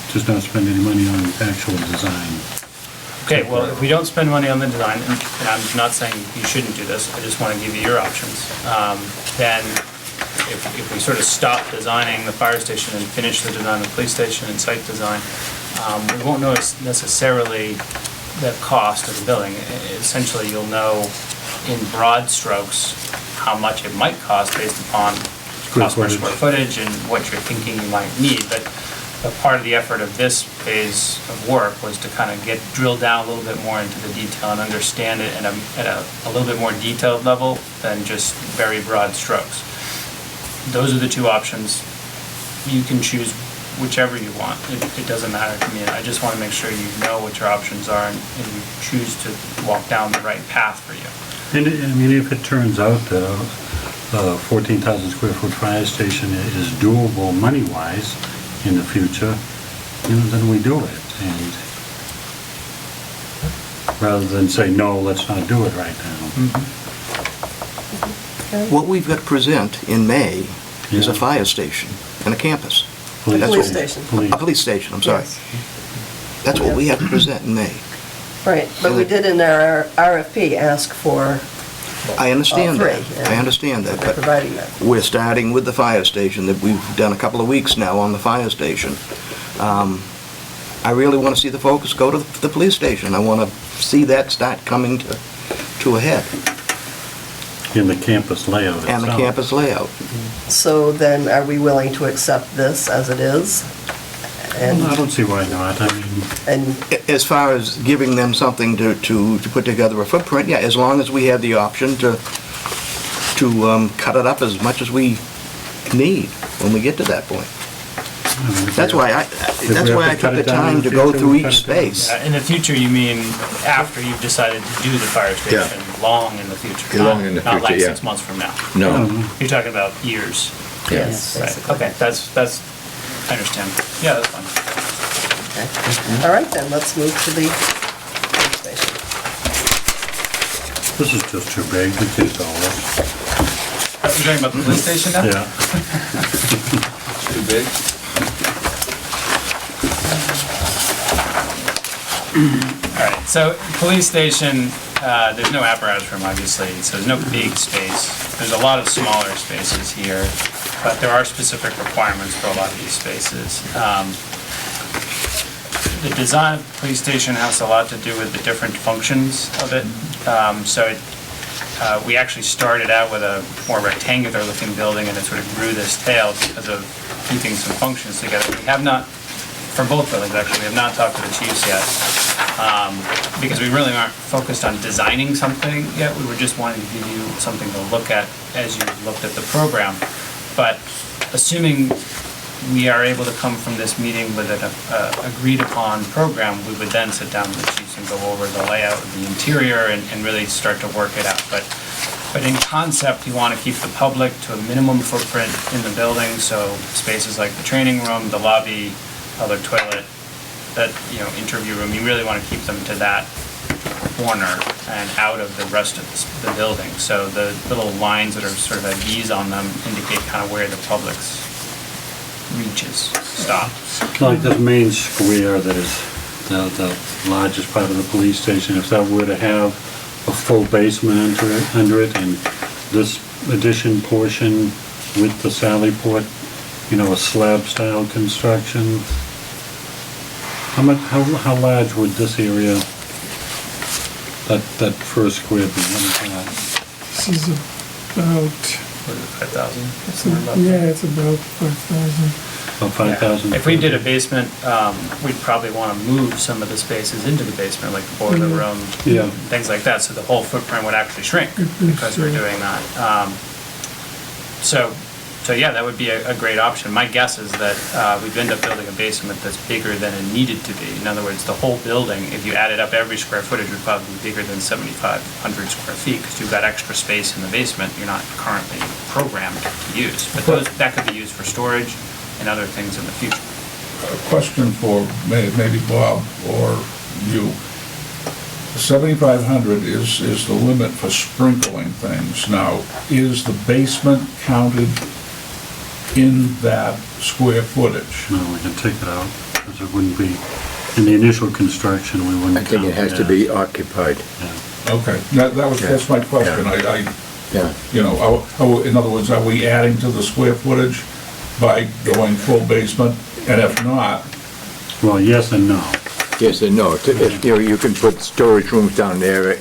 just not spend any money on actual design. Okay, well, if we don't spend money on the design, and I'm not saying you shouldn't do this, I just want to give you your options, then if we sort of stop designing the fire station and finish the design of the police station and site design, we won't notice necessarily the cost of the building. Essentially, you'll know in broad strokes how much it might cost based upon cost per square footage and what you're thinking you might need. But part of the effort of this phase of work was to kind of drill down a little bit more into the detail and understand it at a little bit more detailed level than just very broad strokes. Those are the two options. You can choose whichever you want. It doesn't matter to me. I just want to make sure you know what your options are and you choose to walk down the right path for you. And I mean, if it turns out that a 14,000 square foot fire station is doable money-wise in the future, you know, then we do it. And rather than say, no, let's not do it right now. What we've got to present in May is a fire station and a campus. Police station. A police station, I'm sorry. Yes. That's what we have to present in May. Right, but we did in our RFP ask for I understand that. three, I understand that, they're but providing that. we're starting with the fire station that we've done a couple of weeks now on the fire station. I really want to see the focus go to the police station. I want to see that start coming to a head. In the campus layout itself. And the campus layout. So then, are we willing to accept this as it is? And, Well, I don't see why not. I mean, and As far as giving them something to put together a footprint, yeah, as long as we have the option to cut it up as much as we need when we get to that point. That's why I took the time to go through each space. In the future, you mean after you've decided to do the fire station, long in the future? Long in the Not like future, 6 months from now. No. You're talking about years. yes, Right, basically. okay, that's, I understand. Yeah, that's fine. Okay. All right, then, let's move to the police station. this is just too big, the $2. You're talking about the police station now? Yeah. Too big? All right, so police station, there's no apparatus room, obviously, so there's no big space. There's a lot of smaller spaces here, but there are specific requirements for a lot of these spaces. The design of the police station has a lot to do with the different functions of it. We actually started out with a more rectangular looking building and it sort of grew this tail because of keeping some functions together. We have not, for both buildings actually, we have not talked to the chiefs yet because we really aren't focused on designing something yet. We were just wanting to give you something to look at as you looked at the program. But assuming we are able to come from this meeting with an agreed upon program, we would then sit down with the chiefs and go over the layout of the interior and really start to work it out. But in concept, you want to keep the public to a minimum footprint in the building, so spaces like the training room, the lobby, other toilet, that, interview room, you really want to keep them to that corner and out of the rest of the building. So the little lines that are sort of at V's on them indicate kind of where the public's reaches stop. Like the main square that is the largest part of the police station, if that were to have a full basement under it, and this addition portion with the Sally Port, a slab-style construction, how large would this area, that first square be? This is about, 5,000? yeah, it's about 5,000. About 5,000? If we did a basement, we'd probably want to move some of the spaces into the basement, like the boiler room, Yeah. things like that, so the whole footprint would actually shrink because we're doing that. So yeah, that would be a great option. My guess is that we'd end up building a basement that's bigger than it needed to be. In other words, the whole building, if you added up every square footage, would probably be bigger than 7,500 square feet, because you've got extra space in the basement you're not currently programmed to use. But that could be used for storage and other things in the future. A question for maybe Bob or you. 7,500 is the limit for sprinkling things. Now, is the basement counted in that square footage? No, we can take it out, because it wouldn't be, in the initial construction, we wouldn't I think it count has to that. be occupied. Yeah. Okay, that's my question. Yeah. In other words, are we adding to the square footage by going full basement? And if not, Well, yes and no. Yes and no. If, you can put storage rooms down there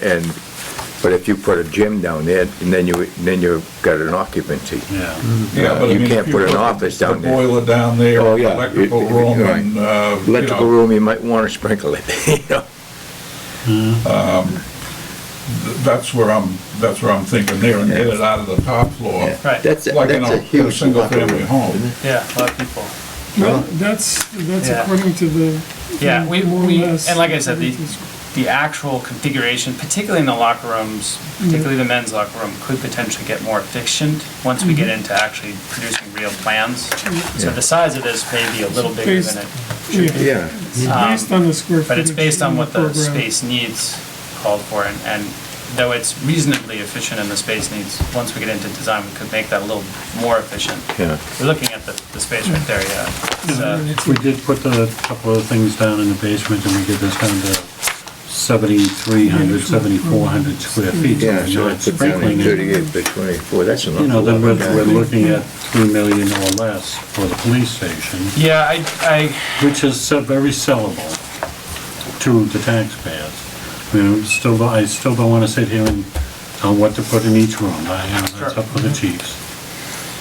but if you put a gym down there, and then you've got an occupancy. Yeah. yeah, but I You mean, can't if put an the office down there. boiler down there, Oh, yeah. electrical room, Right. and, Electrical room, you might want to sprinkle it, that's where I'm thinking there, and get it out of the top floor. Yeah. Right. That's Like in a a huge single-family home. Yeah, a lot of people. Well, that's Yeah. according to the. Yeah, we, more or less and like I said, according to the actual configuration, particularly in the locker rooms, particularly the men's locker room, could potentially get more efficient once we get into actually producing real plans. So the size of this may be a little bigger than it should be. Yeah. It's based on the square footage. But it's based on what the program. space needs called for, and though it's reasonably efficient and the space needs, once we get into design, we could make that a little more efficient. Yeah. We're looking at the space right there, yeah. It's, If we did put a couple of things down in the basement, and we get this down to 7,300, 7,400 square feet. Yeah, so so you're I put down sprinkling in it. 38 by 24, that's enough. Then to we're walk looking at 3 million or less for the police station, Yeah, I which is very sellable to the taxpayers. I still don't want to sit here and tell what to put in each room. That's Sure. up for the chiefs.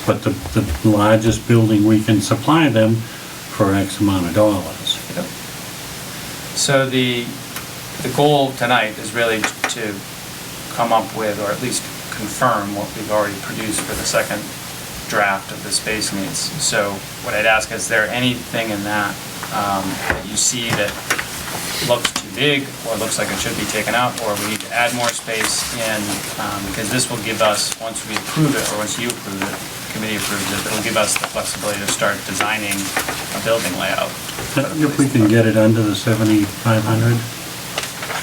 But the largest building, we can supply them for X amount of dollars. So the goal tonight is really to come up with, or at least confirm what we've already produced for the second draft of the space needs. So what I'd ask, is there anything in that that you see that looks too big, or looks like it should be taken out, or we need to add more space in, because this will give us, once we approve it, or once you approve it, the committee approves it, it'll give us the flexibility to start designing a building layout. If we can get it under the 7,500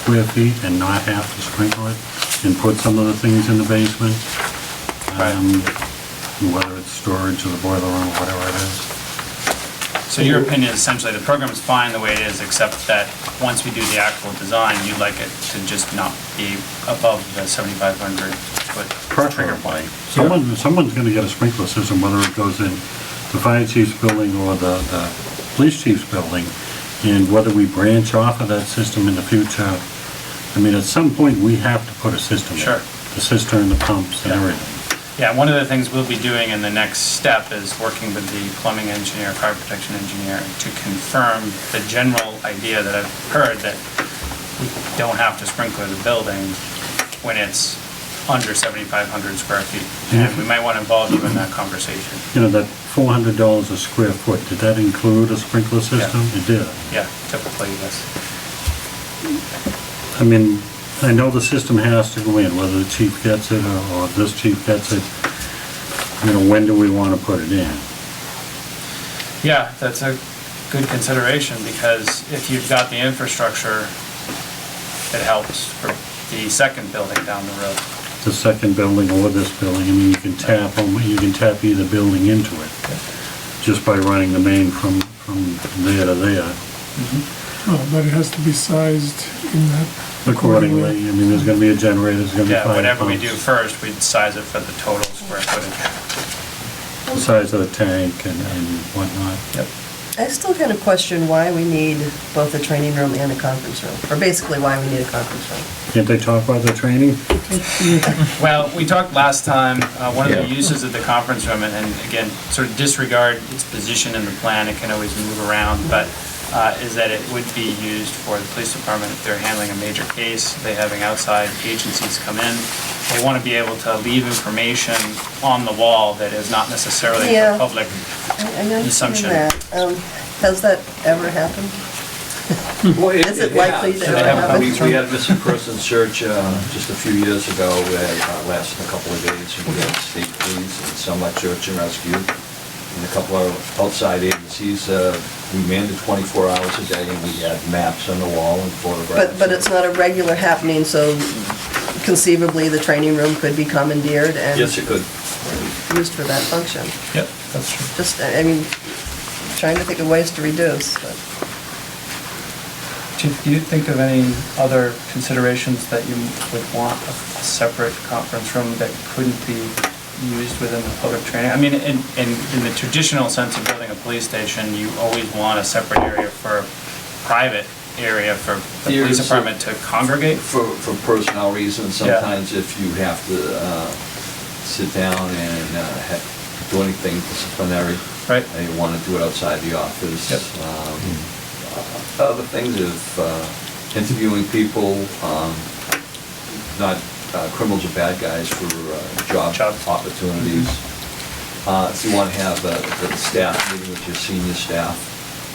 square feet and not have to sprinkle it, and put some of the things in the basement, Right. whether it's storage or the boiler room or whatever it is. So your opinion is essentially the program is fine the way it is, except that once we do the actual design, you'd like it to just not be above the 7,500 foot trigger point. Someone's gonna get a sprinkler system, whether it goes in the fire chief's building or the police chief's building, and whether we branch off of that system in the future. I mean, at some point, we have to put a system in. Sure. The cistern, the pumps, and Yeah. everything. Yeah, one of the things we'll be doing in the next step is working with the plumbing engineer, fire protection engineer, to confirm the general idea that I've heard, that we don't have to sprinkler the building when it's under 7,500 square feet. And we might want to involve you in that conversation. That $400 a square foot, did that include a sprinkler system? It did. Yeah, typically, yes. I mean, I know the system has to go in, whether the chief gets it or this chief gets it. You know, when do we want to put it in? Yeah, that's a good consideration, because if you've got the infrastructure, it helps for the second building down the road. The second building or this building, I mean, you can tap them, you can tap either building into it, just by running the main from there to there. Oh, but it has to be sized in that. Accordingly, I mean, there's gonna be a generator, there's gonna be Yeah, fire whatever we pumps, do first, we'd size it for the total square footage. the size of the tank and whatnot. Yep. I still kind of question why we need both a training room and a conference room, or basically why we need a conference room. Can't they talk about the training? Well, we talked last time, one of the Yeah. uses of the conference room, and again, sort of disregard its position in the plan, it can always move around, but is that it would be used for the police department if they're handling a major case, they having outside agencies come in. They want to be able to leave information on the wall that is not necessarily Yeah. for public I understand consumption. that. Has that ever happened? Well, Is it likely to has. ever happen? We had a missing person search just a few years ago, that lasted a couple of days. We had state police and Sunlight Search and Rescue, and a couple of outside agencies. We manned it 24 hours a day, and we had maps on the wall and photographs. But it's not a regular happening, so conceivably the training room could be commandeered and Yes, it could. used for that function. Yep, that's true. Just, I mean, trying to think of ways to reduce, but. Chief, do you think of any other considerations that you would want a separate conference room that couldn't be used within the public training? I mean, in the traditional sense of building a police station, you always want a separate area for private area for the police department to congregate? For personnel reasons, Yeah. sometimes if you have to sit down and do anything disciplinary, Right. and you want to do it outside the office. Yep. Other things of interviewing people, not criminals or bad guys for job Job. opportunities. If you want to have the staff meeting with your senior staff,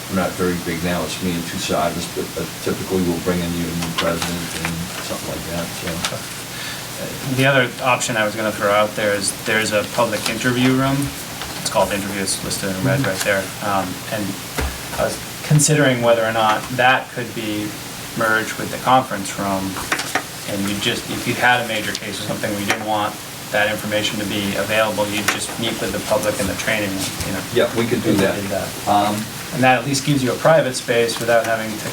we're not very big now, it's me and two sergeants, but typically we'll bring in the union president and something like that, so. The other option I was going to throw out there is there's a public interview room. It's called interview, it's listed in red right there. And I was considering whether or not that could be merged with the conference room. And you just, if you had a major case or something, we didn't want that information to be available, you'd just meet with the public in the training room, you know. Yeah, we could do that. And that at least gives you a private space without having to,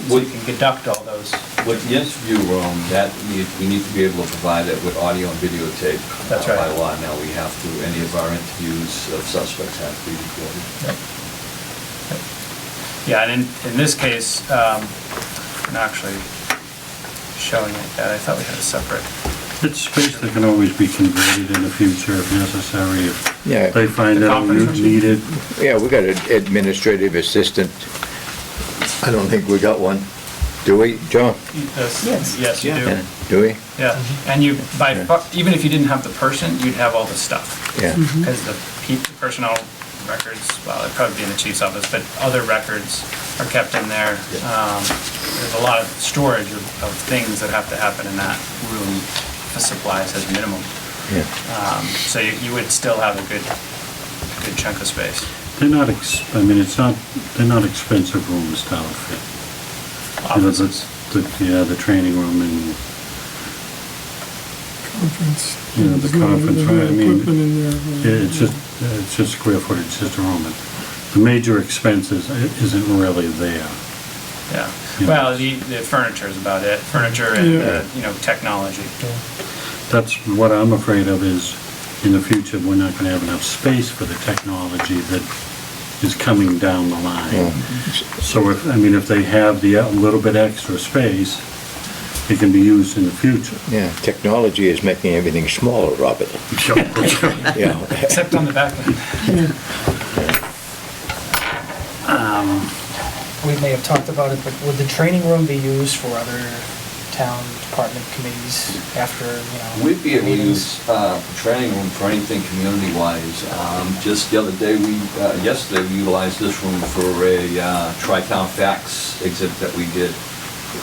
so you can conduct all those. With the interview room, we need to be able to provide it with audio and videotape. That's right. By law now, we have to, any of our interviews of suspects have to be recorded. Yeah, and in this case, I'm actually showing it that I thought we had a separate. It's space that can always be converted in the future if necessary, Yeah. if they find The out conference room? needed. Yeah, we got an administrative assistant. I don't think we got one. Do we, John? Yes. Yes, you do. Yeah. Do we? Yeah, and you, even if you didn't have the person, you'd have all the stuff. Yeah. Because the personnel records, well, it'd probably be in the chief's office, but other records are kept in there. There's a lot of storage of things that have to happen in that room for supplies as minimum. Yeah. So you would still have a good chunk of space. They're not, I mean, they're not expensive rooms to outfit. You know, Offices. the training room and, Conference. you know, the There's no- conference, there's right, no I mean, equipment in there. it's just square footage, it's just a room. The major expenses isn't really there. Yeah. Yeah. Well, the furniture is about it. Furniture and, Yeah. technology. That's what I'm afraid of is, in the future, we're not gonna have enough space for the technology that is coming down the line. So if they have the little bit extra space, it can be used in the future. Yeah, technology is making everything smaller, Robert. Yeah. Except on the back end. We may have talked about it, but would the training room be used for other town department committees after, We'd be able to meetings? use the training room for anything community-wise. Just the other day, yesterday, we utilized this room for a Tri-Town Facts exhibit that we did,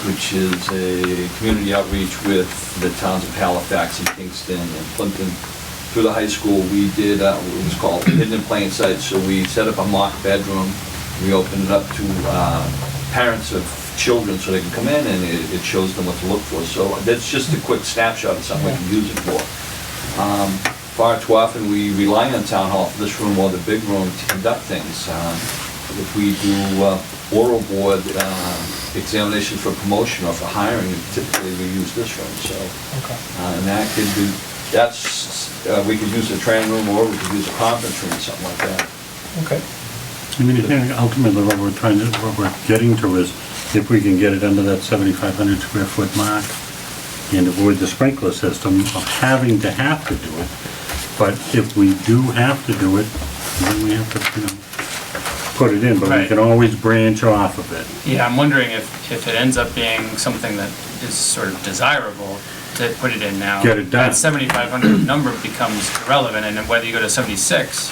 which is a community outreach with the towns of Halifax and Kingston and Plimpton. Through the high school, we did, it was called Hidden in Plain Sight, so we set up a mock bedroom. We opened it up to parents of children so they can come in and it shows them what to look for. So that's just a quick snapshot of something we can use it for. Far too often, we rely on town hall for this room or the big room to conduct things. If we do oral board examinations for promotion or for hiring, typically we use this room, so. Okay. And that could be, we could use the training room or we could use a conference room or something like that. Okay. I mean, I think ultimately what we're getting to is if we can get it under that 7,500 square foot mark and avoid the sprinkler system of having to have to do it. But if we do have to do it, then we have to, put it in, but we Right. can always branch off of it. Yeah, I'm wondering if it ends up being something that is sort of desirable to put it in now. Get it done. That 7,500 number becomes irrelevant, and then whether you go to 76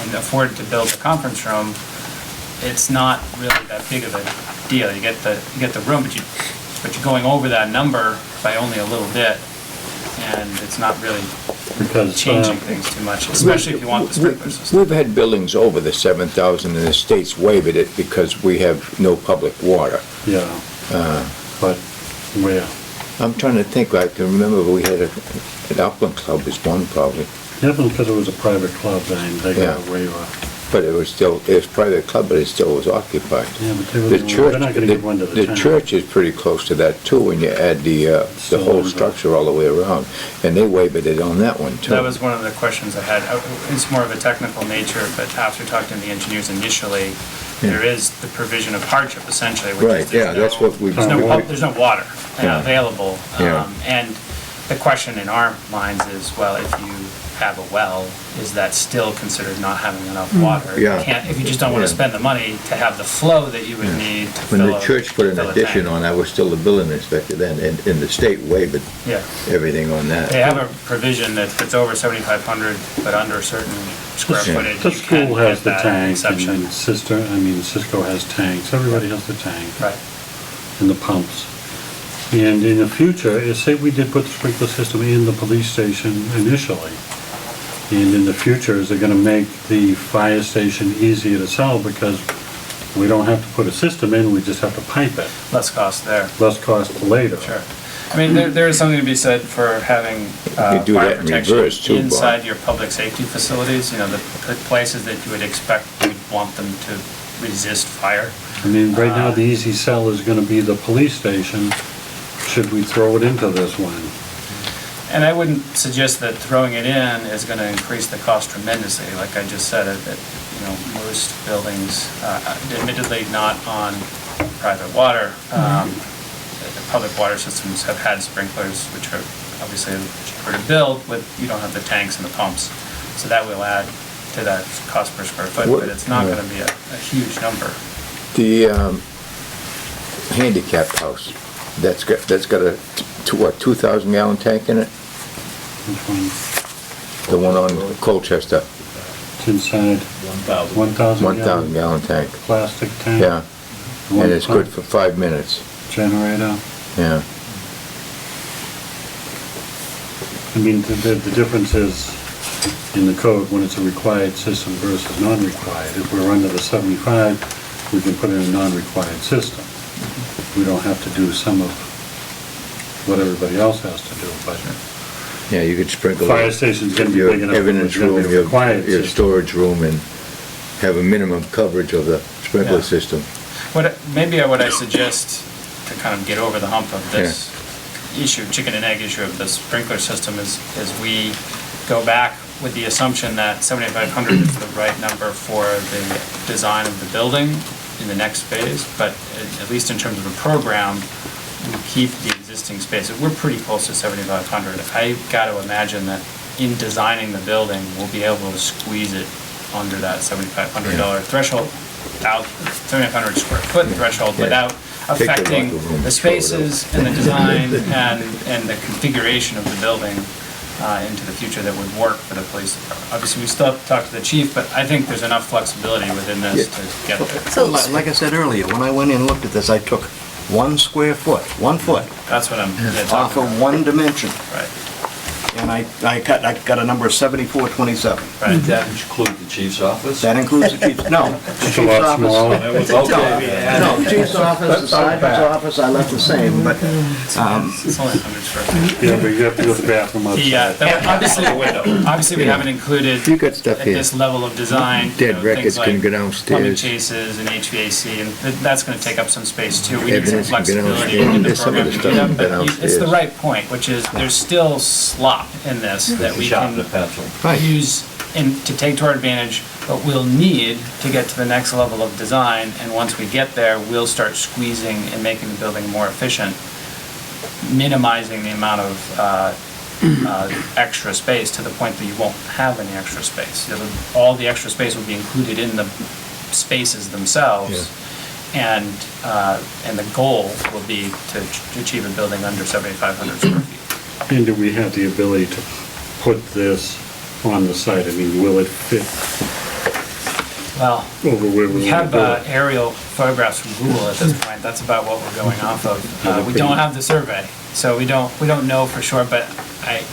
and afford to build a conference room, it's not really that big of a deal. You get the room, but you're going over that number by only a little bit, and it's not really Because, changing things too much, especially if you want the sprinkler system. We've had buildings over the 7,000 and the state's waived it because we have no public water. Yeah, but where? I'm trying to think, I can remember we had an Upland Club is one probably, Yeah, because it was a private club and they got Yeah. a waiver. but it was private club, but it still was occupied. Yeah, but they The were, church, they're not gonna give one to the the town. church is pretty close to that too, when you add the Still whole over. structure all the way around, and they waived it on that one too. That was one of the questions I had. It's more of a technical nature, but after talking to the engineers initially, there is the provision of hardship essentially, which Right, is yeah, that's what we. there's no water Yeah. available. Yeah. And the question in our minds is, well, if you have a well, is that still considered not having enough water? Yeah. You can't, if you just don't want Yeah. to spend the money to have the flow that you would need to When fill the a church put an fill a addition tank. on, I was still the building inspector then, and the state waived Yeah. everything on that. They have a provision that if it's over 7,500, but under a certain square Yeah. footage, The you can school has get the that tank, exception. and Cisco has tanks, everybody has the tank. Right. And the pumps. And in the future, say we did put the sprinkler system in the police station initially, and in the future, is it gonna make the fire station easier to sell because we don't have to put a system in, we just have to pipe it, Less cost there. less cost later. Sure. I mean, there is something to be said for having You do fire that in protection reverse too, Bob. inside your public safety facilities, the places that you would expect you'd want them to resist fire. I mean, right now, the easy sell is gonna be the police station. Should we throw it into this one? And I wouldn't suggest that throwing it in is going to increase the cost tremendously. Like I just said, most buildings, admittedly not on private water, public water systems have had sprinklers, which are obviously cheaper to build, but you don't have the tanks and the pumps. So that will add to that cost per square foot, but it's not going to be a huge number. The handicapped house, that's got a 2,000 gallon tank in it? Which one? The one on Colchester, It's inside 1,000. 1,000 1,000 gallon tank, plastic tank. yeah, One and it's good pump for 5 minutes, Generator. yeah. I mean, the difference is in the code when it's a required system versus non-required. If we're under the 75, we can put in a non-required system. We don't have to do some of what everybody else has to do, but Yeah, you could sprinkle. fire station's gonna be your big enough. evidence it's gonna be room, a required your system. storage room, and have a minimum coverage of the sprinkler Yeah. system. What I suggest to kind of get over the hump of this issue, chicken and egg issue of the sprinkler system is we go back with the assumption that 7,500 is the right number for the design of the building in the next phase, but at least in terms of a program, we keep the existing space. We're pretty close to 7,500. I got to imagine that in designing the building, we'll be able to squeeze it under that $7,500 threshold, 7,500 square foot threshold without, room, affecting throw it the out. spaces and the design and the configuration of the building into the future that would work for the police department. Obviously, we still have to talk to the chief, but I think there's enough flexibility within this to get there. So, Like I said earlier, when I went in and looked at this, I took 1 square foot, 1 foot, That's what I'm off talking of about. 1 dimension, Right, and I got a number of 7427. right. Did that include the chief's office? That includes the chief's, no. the It's a chief's lot office- smaller. No, the chief's office, the sergeant's office, I left the same, but, It's only 100 square feet. Yeah, but you have to go to the bathroom outside. Obviously, we haven't included You got stuff at here. this level of design. Dead records can go Plumbing downstairs. chases and HVAC, and that's gonna take up some space too. We need some Evidence can go flexibility downstairs. in the There's some of program the to stuff do that, can go but it's the downstairs. right point, which is there's still slop in this that we Sharpen the can pencil. Right. use and to take to our advantage, but we'll need to get to the next level of design, and once we get there, we'll start squeezing and making the building more efficient, minimizing the amount of extra space to the point that you won't have any extra space. All the extra space will be included in the spaces themselves, and the goal will be to achieve a building under 7,500 square feet. And do we have the ability to put this on the site? I mean, will it fit Well, over where we we want have to go? aerial photographs from Google at this point. That's about what we're going off of. We don't have the survey, so we don't know for sure, but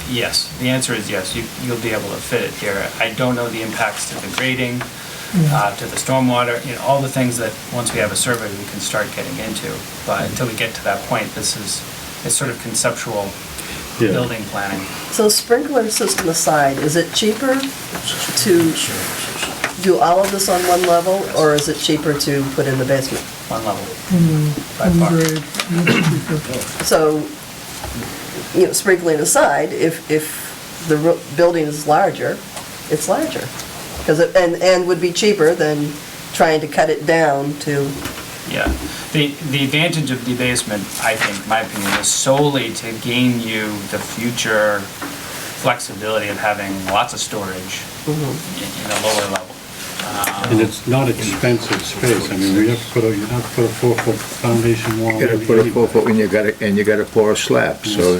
yes, the answer is yes, you'll be able to fit it here. I don't know the impacts to the grading, to the stormwater, all the things that, once we have a survey, we can start getting into. But until we get to that point, it's sort of conceptual Yeah. building planning. so sprinkler system aside, is it cheaper to do all of this on one level, or is it cheaper to put in the basement? One level. By far. Grade, So, sprinkling aside, if the building is larger, it's larger. Because and would be cheaper than trying to cut it down to, Yeah, the advantage of the basement, I think, my opinion, is solely to gain you the future flexibility of having lots of storage in a lower level. And it's not expensive space. I mean, you have to put a 4-foot foundation wall. You gotta put a 4 foot, and you gotta pour a slab, so.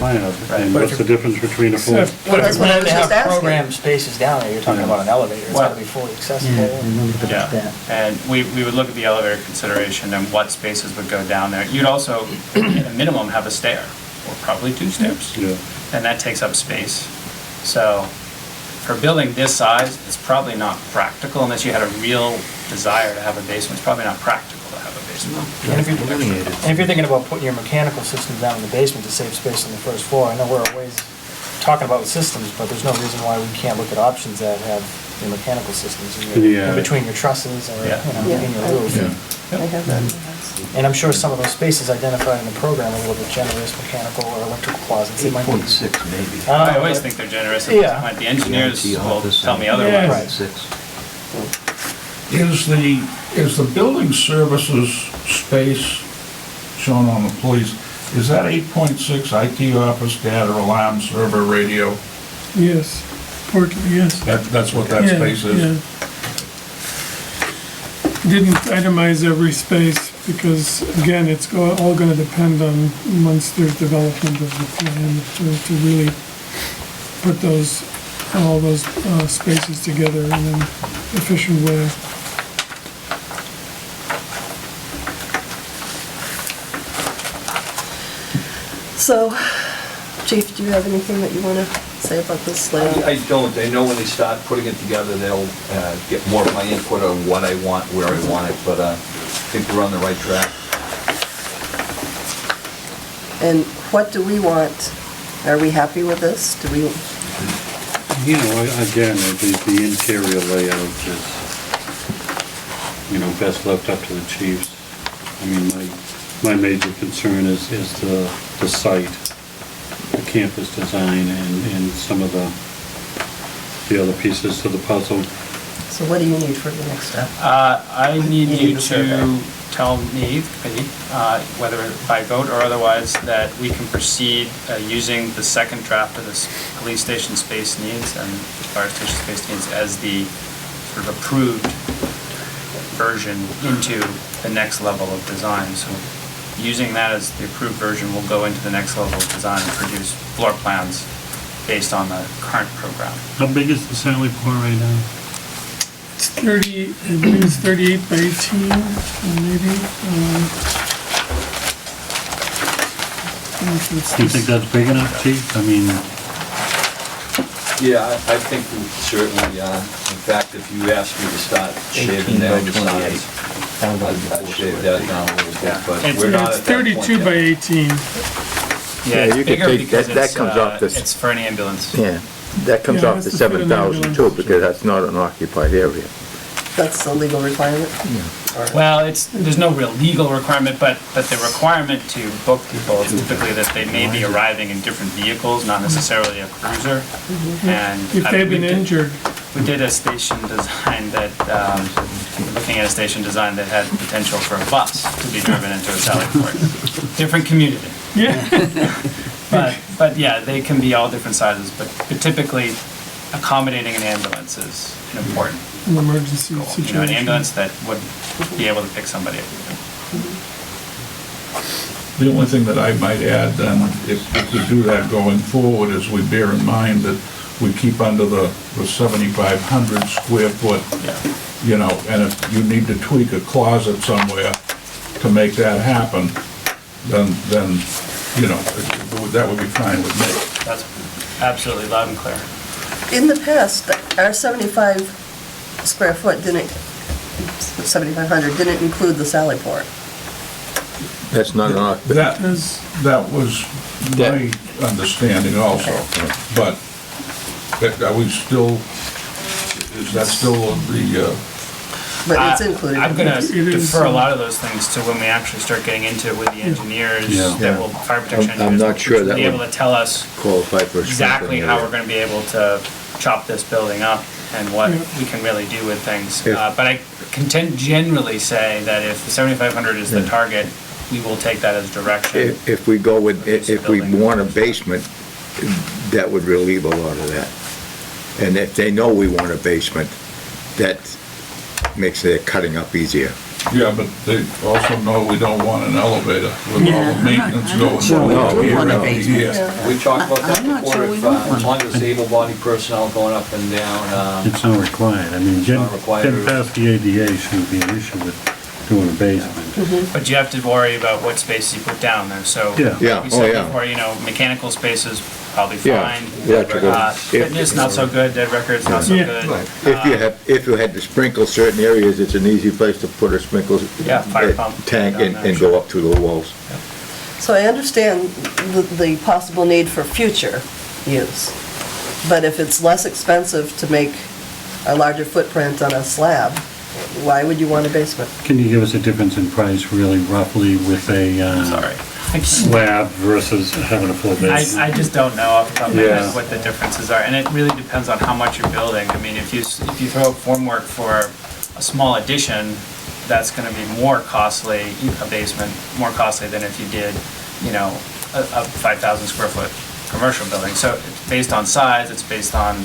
And what's the difference between a 4? that's what I was just asking. Program spaces down there, you're talking about an elevator, it's gotta be fully accessible. Yeah, and we would look at the elevator configuration and what spaces would go down there. You'd also, at a minimum, have a stair, or probably 2 stairs. Yeah. And that takes up space. So for a building this size, it's probably not practical unless you had a real desire to have a basement. It's probably not practical to have a basement. And if you're thinking about putting your mechanical systems down in the basement to save space on the first floor, I know we're always talking about systems, but there's no reason why we can't look at options that have your mechanical systems in between your trusses or, in your roof. I have that. And I'm sure some of those spaces identified in the program are a little bit generous, mechanical or electrical closets. They might be- 8.6 maybe. I always think they're generous at this point. The engineers will tell me otherwise. Is the building services space shown on the police, is that 8.6 IT office, data, alarm, server, radio? yes, partly, yes. That's what that Yeah, space is? yeah. Didn't itemize every space, because again, it's all gonna depend on, once there's development of the plan, to really put all those spaces together in an efficient way. So, Chief, do you have anything that you want to say about this layout? I don't. I know when they start putting it together, they'll get more of my input on what I want, where I want it, but I think we're on the right track. And what do we want? Are we happy with this? Do we, Again, the interior layout is, best left up to the chiefs. I mean, my major concern is the site, the campus design, and some of the other pieces to the puzzle. so what do you need for the next step? I need You need you a survey. to tell me, whether by vote or otherwise, that we can proceed using the second draft of this police station space needs and the fire station space needs as the sort of approved version into the next level of design. So using that as the approved version, we'll go into the next level of design and produce floor plans based on the current program. How big is the Sally Port right now? It's 30, I believe it's 38 by 18, maybe. Do you think that's big enough, Chief? I mean, Yeah, I think we certainly, in fact, if you asked me to start shaving down the size, I'd shave that down a little bit, but It's- we're not It's at that point 32 by yet. 18. Yeah, it's you could bigger take- because that comes off this- it's for an ambulance. Yeah, that comes Yeah, off that's the the fit of the 7,000 too, because that's not an occupied area. That's the legal requirement? Well, there's no real legal requirement, but the requirement to book people is typically that they may be arriving in different vehicles, not necessarily a cruiser. And If they've been injured. We did a station design that, looking at a station design that had potential for a bus to be driven into a Sally Port. Different community. Yeah. But yeah, they can be all different sizes, but typically accommodating an ambulance is an important An emergency goal. situation. You know, an ambulance that would be able to pick somebody up. The only thing that I might add then, if we do that going forward, is we bear in mind that we keep under the 7,500 square foot, you know, and if you need to tweak a closet somewhere to make that happen, then, you know, that would be fine with me. That's absolutely loud and clear. In the past, our 75 square foot didn't, 7,500 didn't include the Sally Port. That's not an occupied. That was my understanding also, but are we still, is that still the, But it's included. I'm gonna It is, defer a lot of those things to when we actually start getting into it with the engineers, Yeah. that will, fire protection I'm engineers. not sure which will that be able would to tell us qualify for a exactly sprinkling how area. we're gonna be able to chop this building up and what we can really do with things. If- But I can generally say that if the 7,500 is the Yeah. target, we will take that as direction. If we go with, if we want a basement, that would relieve a lot of that. And if they know we want a basement, that makes their cutting up easier. yeah, but they also know we don't want an elevator with all the maintenance going sure we on. do want a Yeah. basement. We talked about that I'm not before, sure we if, want as one. long as able-bodied personnel going up and down, it's not required. I mean, getting Not required. past the ADA shouldn't be an issue with doing a basement. But you have to worry about what space you put down there, so. Yeah. Yeah, like we oh, said yeah. before, you know, mechanical spaces, probably Yeah, fine. electrical. Fitness, not so good, dead records, not so Yeah. good. If you had to sprinkle certain areas, it's an easy place to put a sprinkle Yeah, fire pump. tank down there, and sure. go up to the walls. So I understand the possible need for future use, but if it's less expensive to make a larger footprint on a slab, why would you want a basement? Can you give us a difference in price really roughly with a Sorry. slab versus having a full basement? I just don't know off the top of my Yeah. head what the differences are, and it really depends on how much you're building. I mean, if you throw formwork for a small addition, that's gonna be more costly, a basement, more costly than if you did, you know, a 5,000 square foot commercial building. So it's based on size, it's based on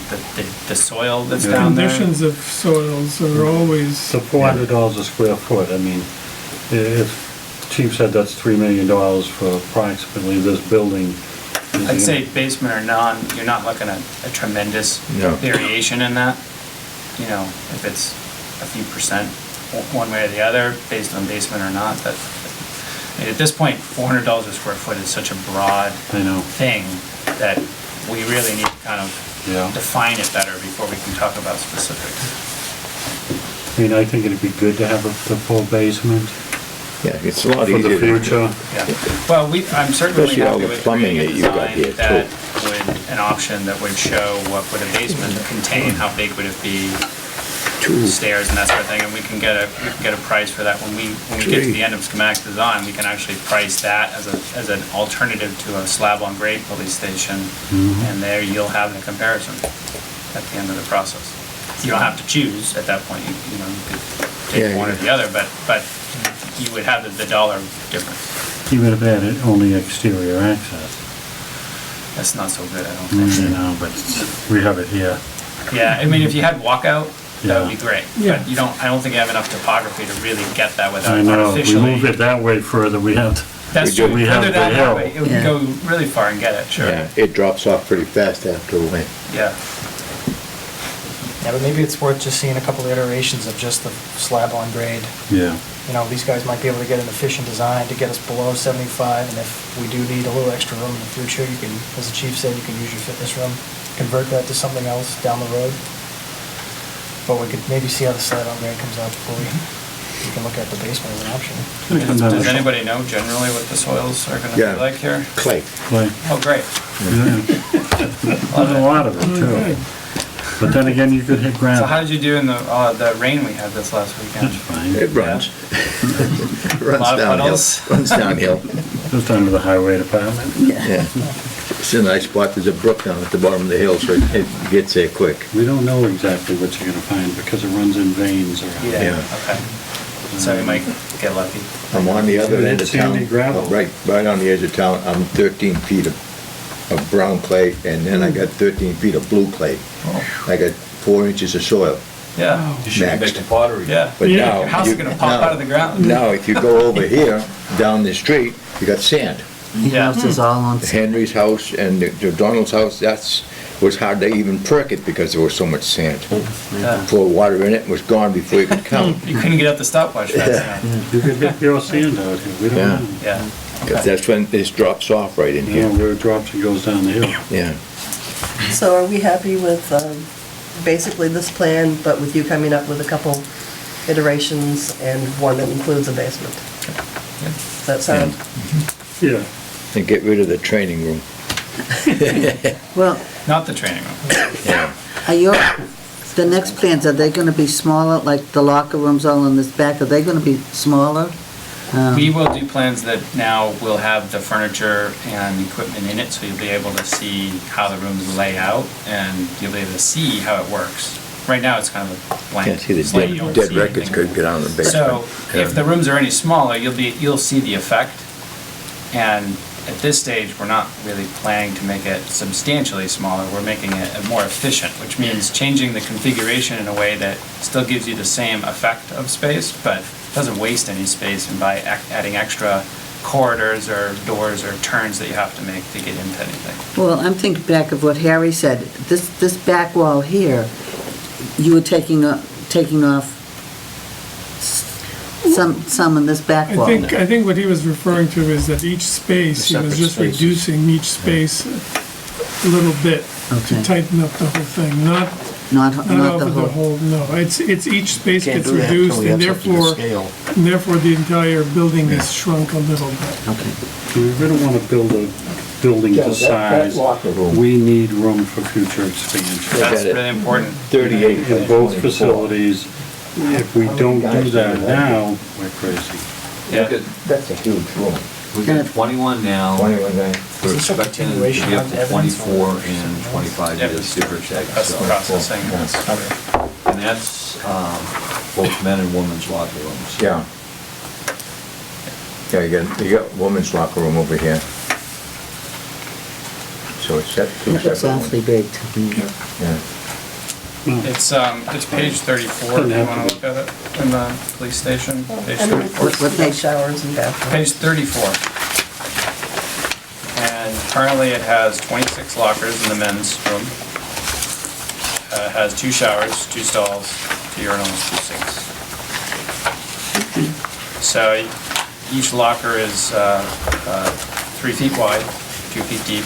the soil that's down there. Conditions of soils are always, So $400 a square foot, I mean, if Chief said that's $3 million for approximately this building. is I'd it- say basement or non, you're not looking at a tremendous No. variation in that. You know, if it's a few percent one way or the other, based on basement or not, that, I mean, at this point, $400 a square foot is such a broad I know, thing that we really need to kind of yeah. define it better before we can talk about specifics. I mean, I think it'd be good to have the full basement Yeah, it's a lot for easier. the future. Yeah, well, I'm certainly Especially all happy the with plumbing creating a that you got design here, that too. would, an option that would show what would a basement contain, how big would it be, stairs and that sort of thing, and we can get a price for that. When we get to the end of schematic design, we can actually price that as an alternative to a slab on grade police station, and there you'll have the comparison at the end of the process. You don't have to choose at that point, you know, you could take Yeah, one or yeah. the other, but you would have the dollar difference. Even if it had only exterior access, That's not so good, I don't think. you know, but we have it here. Yeah, I mean, if you had walkout, that would be Yeah. great. Yeah. But I don't think you have enough topography to really get that I without know, we artificially. move it that way further, we have to That's We true. do. We have Further the down hill. that way, it would Yeah. go really far and get it, sure. Yeah, it drops off pretty fast after a while. Yeah. Yeah, but maybe it's worth just seeing a couple of iterations of just the slab on grade. Yeah. You know, these guys might be able to get an efficient design to get us below 75, and if we do need a little extra room in the future, you can, as the chief said, you can use your fitness room, convert that to something else down the road. But we could maybe see how the slab on grade comes out before we can look at the basement as an option. Does anybody know generally what the soils are gonna Yeah. be like here? Clay. Like, Oh, great. there's a lot of it too. But then again, you could hit So ground. how did you do in the rain we had this last weekend? That's fine. It runs. Runs Lot of downhill. puddles? Runs downhill. Goes down to the highway department. Yeah. It's a nice spot. There's a brook down at the bottom of the hill, so it gets there quick. We don't know exactly what you're gonna find because it runs in veins around. Yeah, Yeah. okay. So we might get lucky. I'm on the other end of Sandy town. gravel. Right on the edge of town. I'm 13 feet of brown clay, and then I got 13 feet of blue clay. I got 4 inches of soil. Yeah, You should Next. make the pottery. yeah. But Yeah. now. Your house is you- gonna pop now- out of the ground. Now, if you go over here, down the street, you got sand. The Yeah. house is all on, Henry's house and the Donald's house, was hard to even perk it because there was so much sand. Yeah. Pour water in it, it was gone before you could count. You couldn't get up the stopwatch fast enough. You could hit your sand out here, we don't Yeah. know. Yeah. 'Cause Okay. that's when this drops off right in You know, here. where it drops and goes down the hill. Yeah. So are we happy with basically this plan, but with you coming up with a couple iterations and one that includes a basement? Does that sound? Yeah. And get rid of the training room. well, Not the training room. Yeah. are your, the next plans, are they gonna be smaller, like the locker rooms all in this back, are they gonna be smaller? We will do plans that now will have the furniture and equipment in it, so you'll be able to see how the rooms lay out, and you'll be able to see how it works. Right now, it's kind of a blank Can't see the slate. You don't dead see records anything. could get on the basement. So, if the rooms are any smaller, you'll see the effect. And at this stage, we're not really planning to make it substantially smaller, we're making it more efficient, which means changing the configuration in a way that still gives you the same effect of space, but doesn't waste any space, and by adding extra corridors or doors or turns that you have to make to get into anything. Well, I'm thinking back of what Harry said, this back wall here, you were taking off some in this back wall. I think what he was referring to is that each space, he was separate just spaces. reducing each space a little bit Okay. to tighten up the whole thing, not Not over the the whole, whole, no, it's each space Can't gets do that till reduced, we and have something to therefore scale. the entire building is shrunk a little bit. okay. Do we really want to build a building Yeah, to that size? locker room. We need room for future expansion. That's it. really important. 38 by In both 24. facilities, if we don't do that now, we're crazy. Yeah. That's a huge room. We've got 21 now. 21 guys. We're Is this a expecting to continuation be up of to evidence 24 or- and 25 Yeah, years, give or take. That's the So- processing. And that's both men and women's locker rooms. Yeah. Yeah, you got women's locker room over here. So it's set two That looks separate awfully ones. big to me. Yeah. It's page 34, if you want to look at it, in the police station, page And it 34. includes page? showers and bathrooms. Page 34. And currently it has 26 lockers in the men's room. It has 2 showers, 2 stalls, 2 urinals, 2 sinks. So each locker is 3 feet wide, 2 feet deep.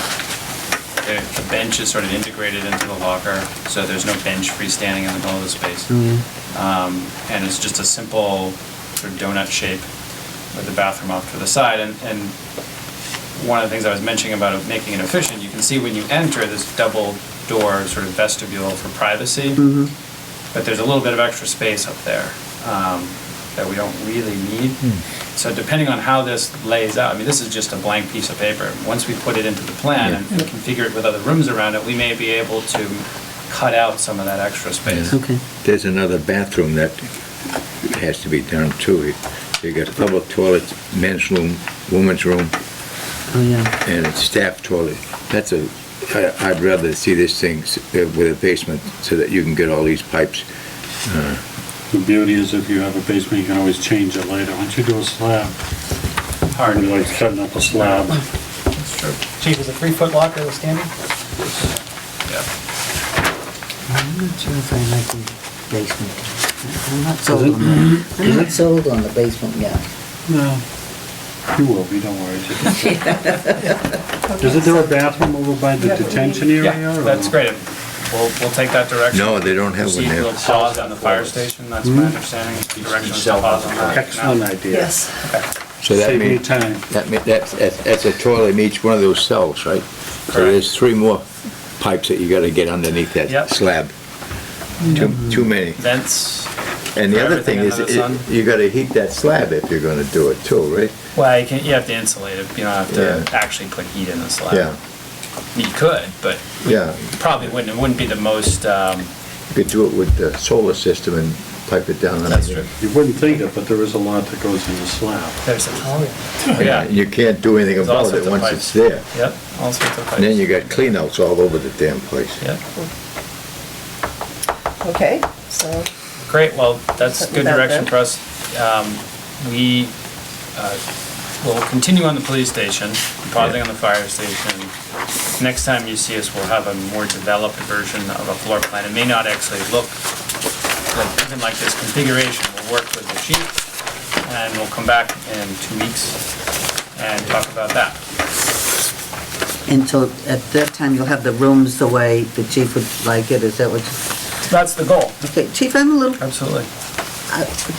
The bench is sort of integrated into the locker, so there's no bench freestanding in the middle of the space. And it's just a simple sort of donut shape with the bathroom off to the side. And one of the things I was mentioning about making it efficient, you can see when you enter this double door sort of vestibule for privacy, but there's a little bit of extra space up there that we don't really need. So depending on how this lays out, I mean, this is just a blank piece of paper. Once we put it into the plan and configure it with other rooms around it, we may be able to cut out some of that extra space. Okay. There's another bathroom that has to be done too. You got a public toilet, men's room, women's room, Oh, yeah. and a staff toilet. I'd rather see this thing with a basement so that you can get all these pipes. The beauty is if you have a basement, you can always change it later. Once you do a slab, hard. Even like setting up a slab. That's true. Chief, is a 3-foot locker standing? Yeah. I'm not sure if I like the basement. I'm not sold on that. I'm not sold on the basement yet. No, you will be, don't worry. Isn't there a bathroom over by the detention area? Yeah, or- that's great. We'll take that direction. No, they don't have one Proceed there. with pause on the fire station, that's my understanding. Direction is to pause on that. Excellent idea. Yes. So that Save me means, time. that's a toilet in each one of those cells, right? So there's 3 more pipes that you gotta get underneath that Yep. slab. Too many. Vents, And the other thing is, Everything under the sun. you gotta heat that slab if you're gonna do it too, right? well, you have to insulate it, you don't have to Yeah. actually put heat in the slab. Yeah, You could, but yeah. probably wouldn't, it wouldn't be the most, You could do it with the solar system and pipe it down that's underneath. true. You wouldn't think it, but there is a lot that goes in the slab. There's a, Oh, yeah. yeah, And you can't do anything There's all about it sorts of once pipes. it's there. yep, all sorts of pipes. And then you got cleanouts all over the damn place. Yep, Okay, so, great, well, that's Putting good that direction there. for us. We will continue on the police station, pausing on the fire station. Next time you see us, we'll have a more developed version of a floor plan. It may not actually look even like this configuration. We'll work with the chief, and we'll come back in 2 weeks and talk about that. And so at that time, you'll have the rooms the way the chief would like it, is that what? That's the goal, Okay, Chief, I'm a little, absolutely.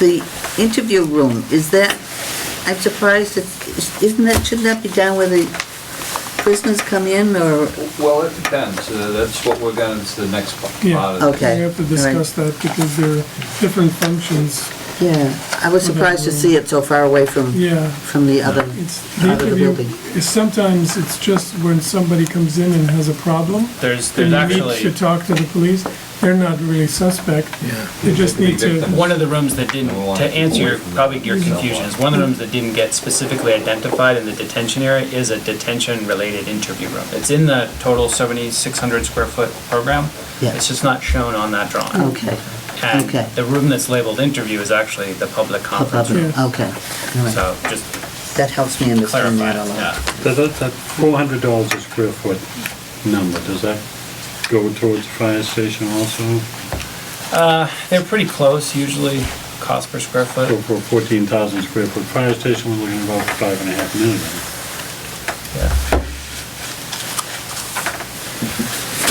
the interview room, is that, I'm surprised, isn't that, shouldn't that be down where the prisoners come in, or? Well, it depends. That's what we're gonna, it's the next part Yeah. of it. Okay. We have to discuss that because there are different functions. Yeah, I was surprised to see it so far away from, Yeah. from the other It's, the part of the interview, building. is sometimes it's just when somebody comes in and has a problem. There's And you need actually to talk to the police. They're not really suspect. They just need to, one of the rooms that didn't, to answer your, probably your confusion, is one of the rooms that didn't get specifically identified in the detention area is a detention-related interview room. It's in the total 7,600 square foot program. Yeah. It's just not shown on that drawing. Okay, And okay. the room that's labeled interview is actually the public conference room. Yes. okay. All right. So just That helps me understand clarify, that a lot. yeah. That $400 a square foot number, does that go towards the fire station also? They're pretty close, usually, cost per square So foot. for a 14,000 square foot fire station, we're looking at about 5.5 million. Yeah.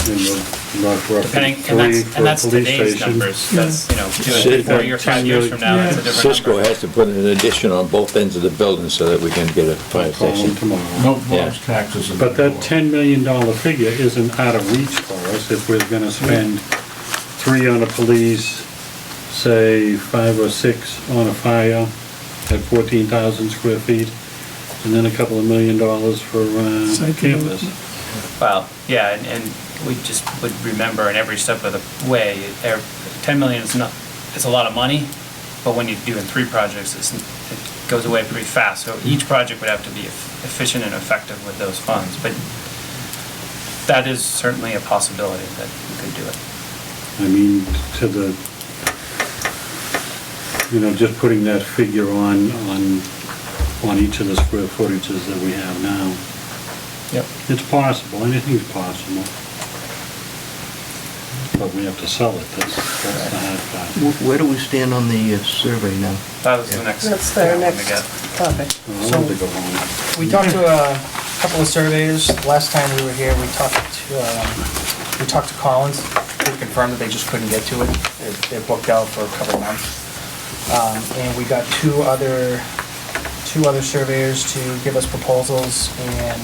And we're roughly Depending, three for and a that's police today's station. numbers. That's, 2 Yeah. 4 years, 5 years from now, it's a different Cisco number. has to put an addition on both ends of the building so that we can get a fire I'll call them station. tomorrow. No large taxes. in But the that door. $10 million figure isn't out of reach for us if we're gonna spend 3 on a police, say 5 or 6 on a fire at 14,000 square feet, and then a couple of $1 million for Site campus. development. Well, yeah, and we just would remember in every step of the way, 10 million is not, it's a lot of money, but when you're doing 3 projects, it goes away pretty fast. So each project would have to be efficient and effective with those funds, but that is certainly a possibility that we could do it. I mean, to the, just putting that figure on each of the square footages that we have now. Yep. It's possible, anything's possible. But we have to sell it, that's the hard part. Where do we stand on the survey now? That was the next. that's our one to next get. topic. I'd love to go home. We talked to a couple of surveyors. Last time we were here, we talked to Collins, who confirmed that they just couldn't get to it. They're booked out for a couple of months. And we got two other surveyors to give us proposals, and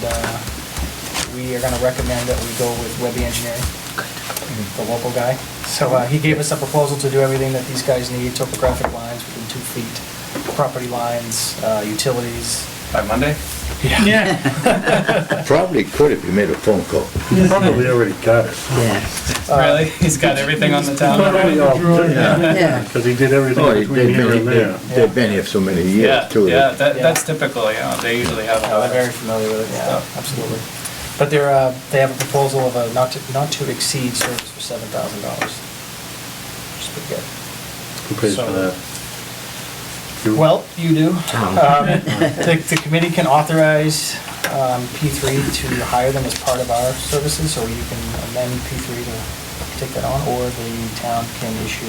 we are gonna recommend that we go with Webby Engineering, the local guy. So he gave us a proposal to do everything that these guys need, topographic lines within 2 feet, property lines, utilities. By Monday? Yeah. Probably could if you made a phone call. You probably already got it. Yeah, Really? He's got everything on the town? Probably all, yeah. because he did everything Oh, between here and there. they've been here so many Yeah, years too. yeah, that's typical, they usually have a No, lot they're very of familiar with it, yeah, stuff. absolutely. But they have a proposal of a not to exceed service for $7,000, which is pretty good. Who pays So- for that? Well, you do. The committee can authorize P3 to hire them as part of our services, so you can amend P3 to take that on, or the town can issue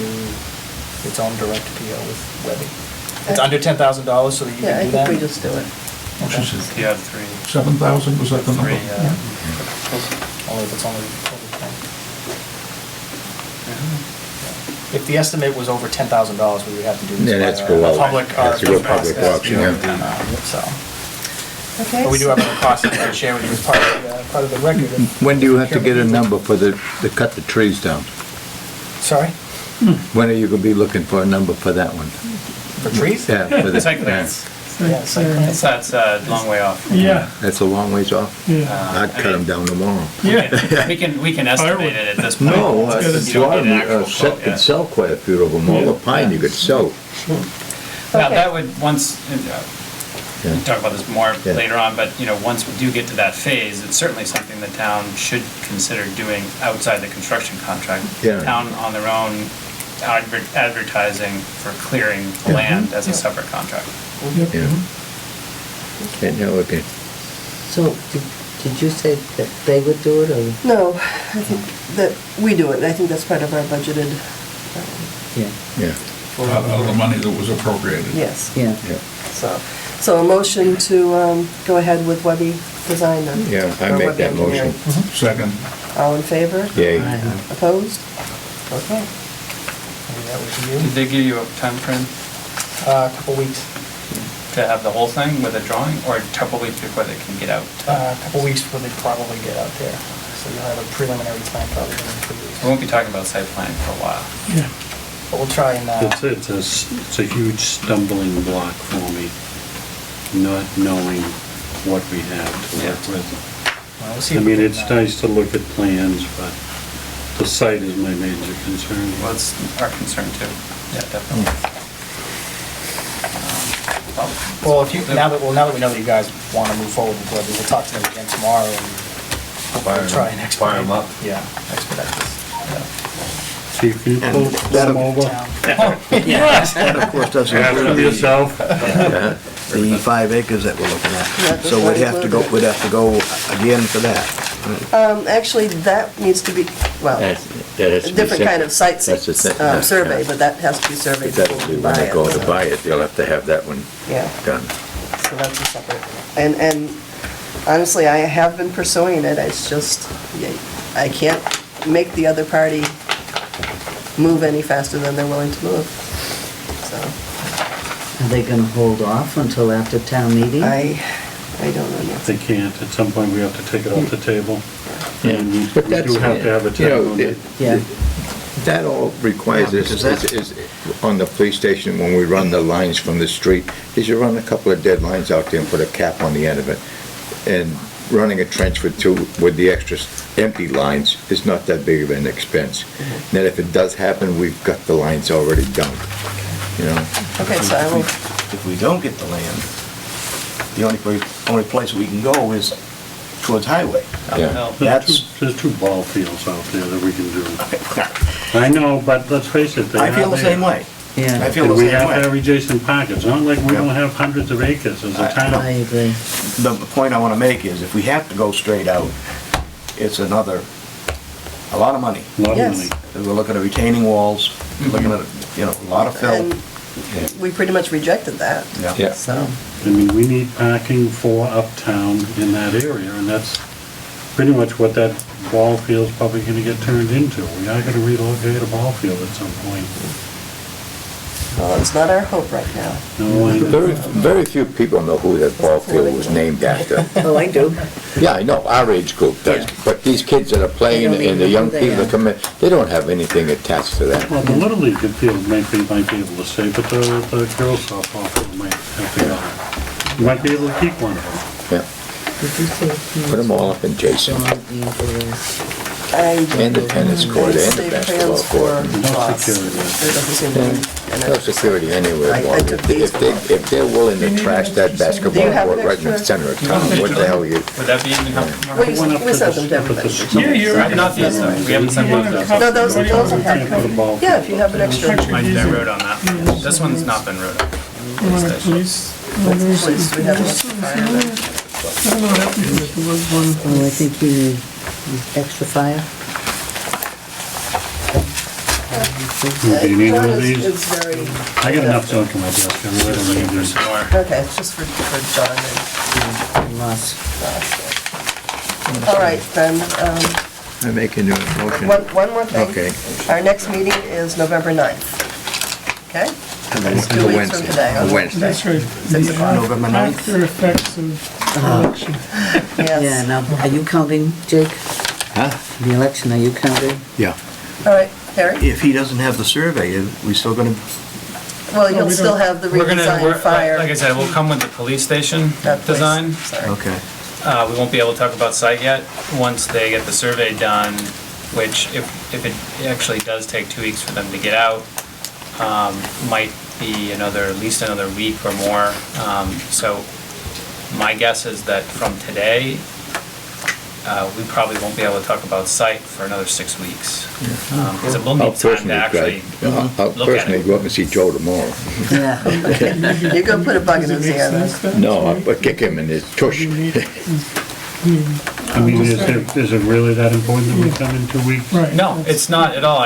its own direct PO with Webby. It's under $10,000, so that you Yeah, I can do think that. we just do it. Okay. You have three. 7,000, was that the number? Only if it's only over 10. If the estimate was over $10,000, we would have to do this. Then that's by go a out. public That's a go RFP public process. auction, yeah. So, Okay. but we do have other costs that we can share with you as part of the record. When do you have to get a number for to cut the trees down? Sorry, When are you gonna be looking for a number for that one? for trees? Yeah, for the, Site yeah, plans. Yeah, site plan. That's a long way off. Yeah, that's a long ways off. yeah, I'd cut them down tomorrow. yeah. We can estimate it at this point. No, You a don't lot of need an them actual quote could yet. sell quite a few of them. All the pine you could sell. Now, Okay. that would, once, Yeah. we'll talk about this more Yeah. later on, but, once we do get to that phase, it's certainly something the town should consider doing outside the construction contract. Yeah. The town on their own advertising for clearing Yeah. land as a separate contract. Yeah. And now, okay. So, did you say that they would do it, or? No, I think that we do it. I think that's part of our budgeted, Yeah, Yeah, Out of the money that was appropriated. yes. yeah. yeah. So a motion to go ahead with Webby Design then? Yeah, I Or make Webby that motion. Engineering. Second. All in favor? Yay. Opposed? Okay. Maybe that would be Did you. they give you a time frame A couple weeks, to have the whole thing with a drawing, or a couple weeks before they can get out? a couple weeks before they probably get out there. So you'll have a preliminary plan probably in 3 weeks. We won't be talking about site plan for a while. Yeah. But we'll try and, It's a huge stumbling block for me, not knowing what we have to work with. well, we'll see. I if we mean, can, it's nice to look at plans, but the site is my major concern. Well, it's our concern too. Yeah, definitely. Well, if you, now that we know that you guys want to move forward with Webby, we'll talk to them again tomorrow and hopefully try and expedite. Fire 'em up. Yeah, expedite this. Chief, can you pull that- them over? That, of course, doesn't Ask them include yourself. the 5 acres that we're looking Yeah, at. So we'd have to go again for that. Actually, that needs to be, well, That has a to be different kind of site That's the thing, yeah, survey, yeah. but that has to be surveyed That'll before be we when buy they it. go to so- buy it, they'll have to have that one Yeah, done. so that's a separate, and honestly, I have been pursuing it, it's just, I can't make the other party move any faster than they're willing to move. So, Are they gonna hold off until after town meeting? I don't know yet. They can't, at some point, we have to take it off the table. And we But that's, do have to have a you know, time on it. Yeah. that all requires Yeah, is, because that's- is on the police station, when we run the lines from the street, is you run a couple of dead lines out there and put a cap on the end of it. And running a trench for two with the extra empty lines is not that big of an expense. Then if it does happen, we've got the lines already done, you know? Okay, so I will, If we don't get the land, the only place we can go is towards highway. Yeah. There's two ball fields out there that we can do. I know, but let's face it, they I are feel the there. same way. I Yeah, feel And the we same have to have way. adjacent park. It's not like we Yeah. don't have hundreds of acres as a I town. agree. The point I want to make is if we have to go straight out, it's a lot of money. Lot of Yes. money. We're looking at retaining walls, looking at, a lot of fill. and we pretty much rejected that. Yeah. So, I mean, we need parking for uptown in that area, and that's pretty much what that ball field's probably gonna get turned into. We are gonna relocate a ball field at some point. well, it's not our hope right now. No, I know. Very few people know who that ball field was named after. Oh, I do. Yeah, I know, our age group does, Yeah. but these kids that are playing They don't and the even young know who they people that are. come in, they don't have anything attached to that. Well, the Little League field might be able to stay, but the girls softball field might have to go. You might be able to keep one of them. Yeah, Did you say? put them all up in Jason. John Angeles. And the tennis court and the Save basketball plans for court. No loss. security. There doesn't seem to be. an No extra security anywhere. I Warren. took these If they're willing to trash that basketball Do you have court an right in the extra? center of town, what the hell you? Would that be even helpful? Well, Mark? we sent them to everybody. Yeah, you're. Not these, though. We haven't sent those out. No, those Can't put a ball yeah, if you have an extra. Might be wrote on that. This one's not been wrote on. police Alright, station. police. Others, Police, we have is one. there- I'm not happy with it, there was one. Oh, I think you need extra fire. Do you need one of John these? is very. I got enough junk in my desk, I really don't need For these. some more. Okay, it's just for John and Ross. All right, then, I make a new motion. one more thing. Okay. Our next meeting is November 9th. Okay? It's 2 weeks from today. on Wednesday. That's right. 6 o'clock. November 9th? After effects of election. Yeah, Yes. now, are you counting, Jake? Huh? The election, are you counting? Yeah. All right, Harry? If he doesn't have the survey, are we still gonna, Well, you'll we still don't- have the We're gonna, redesigned like fire. I said, we'll come with the police station That place. design. Sorry. okay. We won't be able to talk about site yet. Once they get the survey done, which if it actually does take 2 weeks for them to get out, might be at least another week or more. So my guess is that from today, we probably won't be able to talk about site for another 6 weeks. Because it will I'll need time to personally actually I'll look at personally it. go up and see Joe tomorrow. Yeah. You're gonna put a bug in Does his it make ear, then. sense then? No, I'll kick him in his tush. You need- I mean, is it really that important that we come in 2 weeks? Right. No, it's not at all.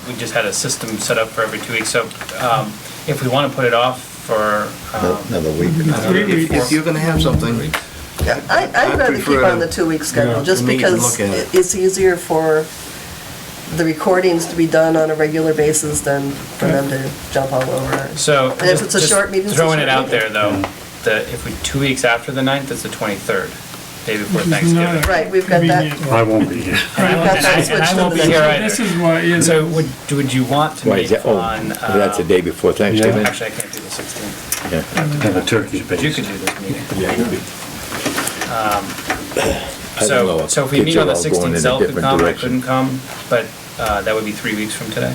We just had a system set up for every 2 weeks. So if we want to put it off for Another week. If you're gonna have something, Yeah, I'd I'd rather keep prefer on the to- 2-week schedule, Yeah, just meet and because look at it. it's easier for the recordings to be done on a regular basis than for them to jump all over. So. And if it's a short meeting, it's a Throwing short it out meeting. there, though, that if we, 2 weeks after the 9th, it's the 23rd, day before Which is Thanksgiving. not Right, we've got that. convenient. I won't be here. We've got that And switched I to won't the be here next- either. This is why, yeah. So would you want to Why meet is that? Oh, on? that's the day before Thanksgiving? Actually, I can't do the 16th, Yeah. Have a turkey but you could base. do this meeting. I don't know. So if we Kids meet on are the all going in 16th, a Zell could different come, I direction. couldn't come, but that would be 3 weeks from today.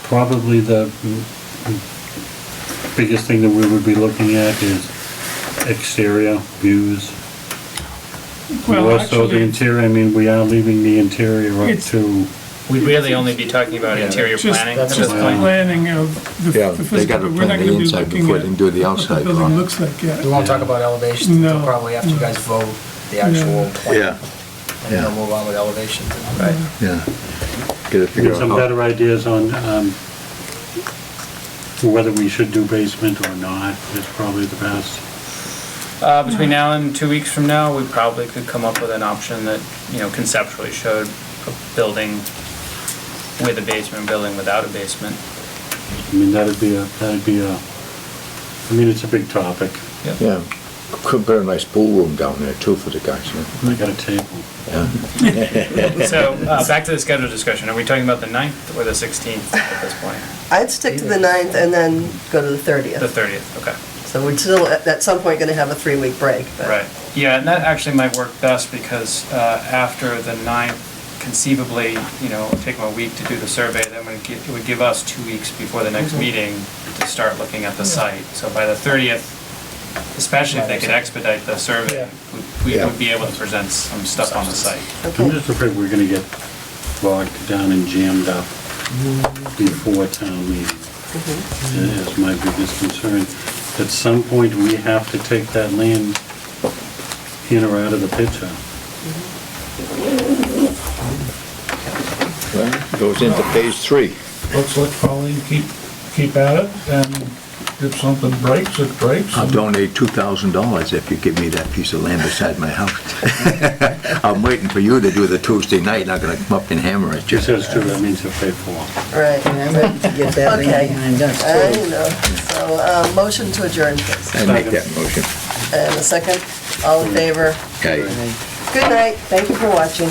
Probably the biggest thing that we would be looking at is exterior views. Well, More so the actually, interior, I mean, we are leaving the interior up It's- to, We'd really only be talking about interior just planning at this just point. planning of the Yeah, the they gotta physical, we're not plan the gonna be inside looking before at they can do the what the outside, building Ron. looks like yet. We won't talk about elevations until No. probably after you guys vote the actual plan. Yeah, And then we'll move on with elevations. Right. yeah. Get it figured get some out. better ideas on whether we should do basement or not, is probably the best. Between now and 2 weeks from now, we probably could come up with an option that, conceptually showed a building with a basement, building without a basement. I mean, that'd be a, I mean, it's a big topic. Yeah. Could put a nice pool room down there too for the guys, I got a table. yeah. So, back to the schedule discussion. Are we talking about the 9th or the 16th at this point? I'd stick to the 9th and then go to the 30th. The 30th, okay. So we're still, at some point, gonna have a 3-week break. but- Right. Yeah, and that actually might work best because after the 9th, conceivably, take them a week to do the survey, then it would give us 2 weeks before the next meeting to start looking at the site. So by the 30th, especially if they could expedite the survey, we Yeah. would be able to present some stuff on the site. I'm Okay, just afraid we're gonna get bogged down and jammed up before town meeting. Is my biggest concern. At some point, we have to take that land in or out of the picture. Well, goes into phase 3. Let's let Colleen keep at it, and if something breaks, it breaks. I'll donate $2,000 if you give me that piece of land beside my house. I'm waiting for you to do the Tuesday night, and I'm gonna come up and hammer at you. She says true, that means he'll pay for it. right. I'm ready to get that Okay. thing behind us I too. know. So, motion to adjourn, please. I make that motion. And a second, all in favor? Okay. Good night, thank you for watching.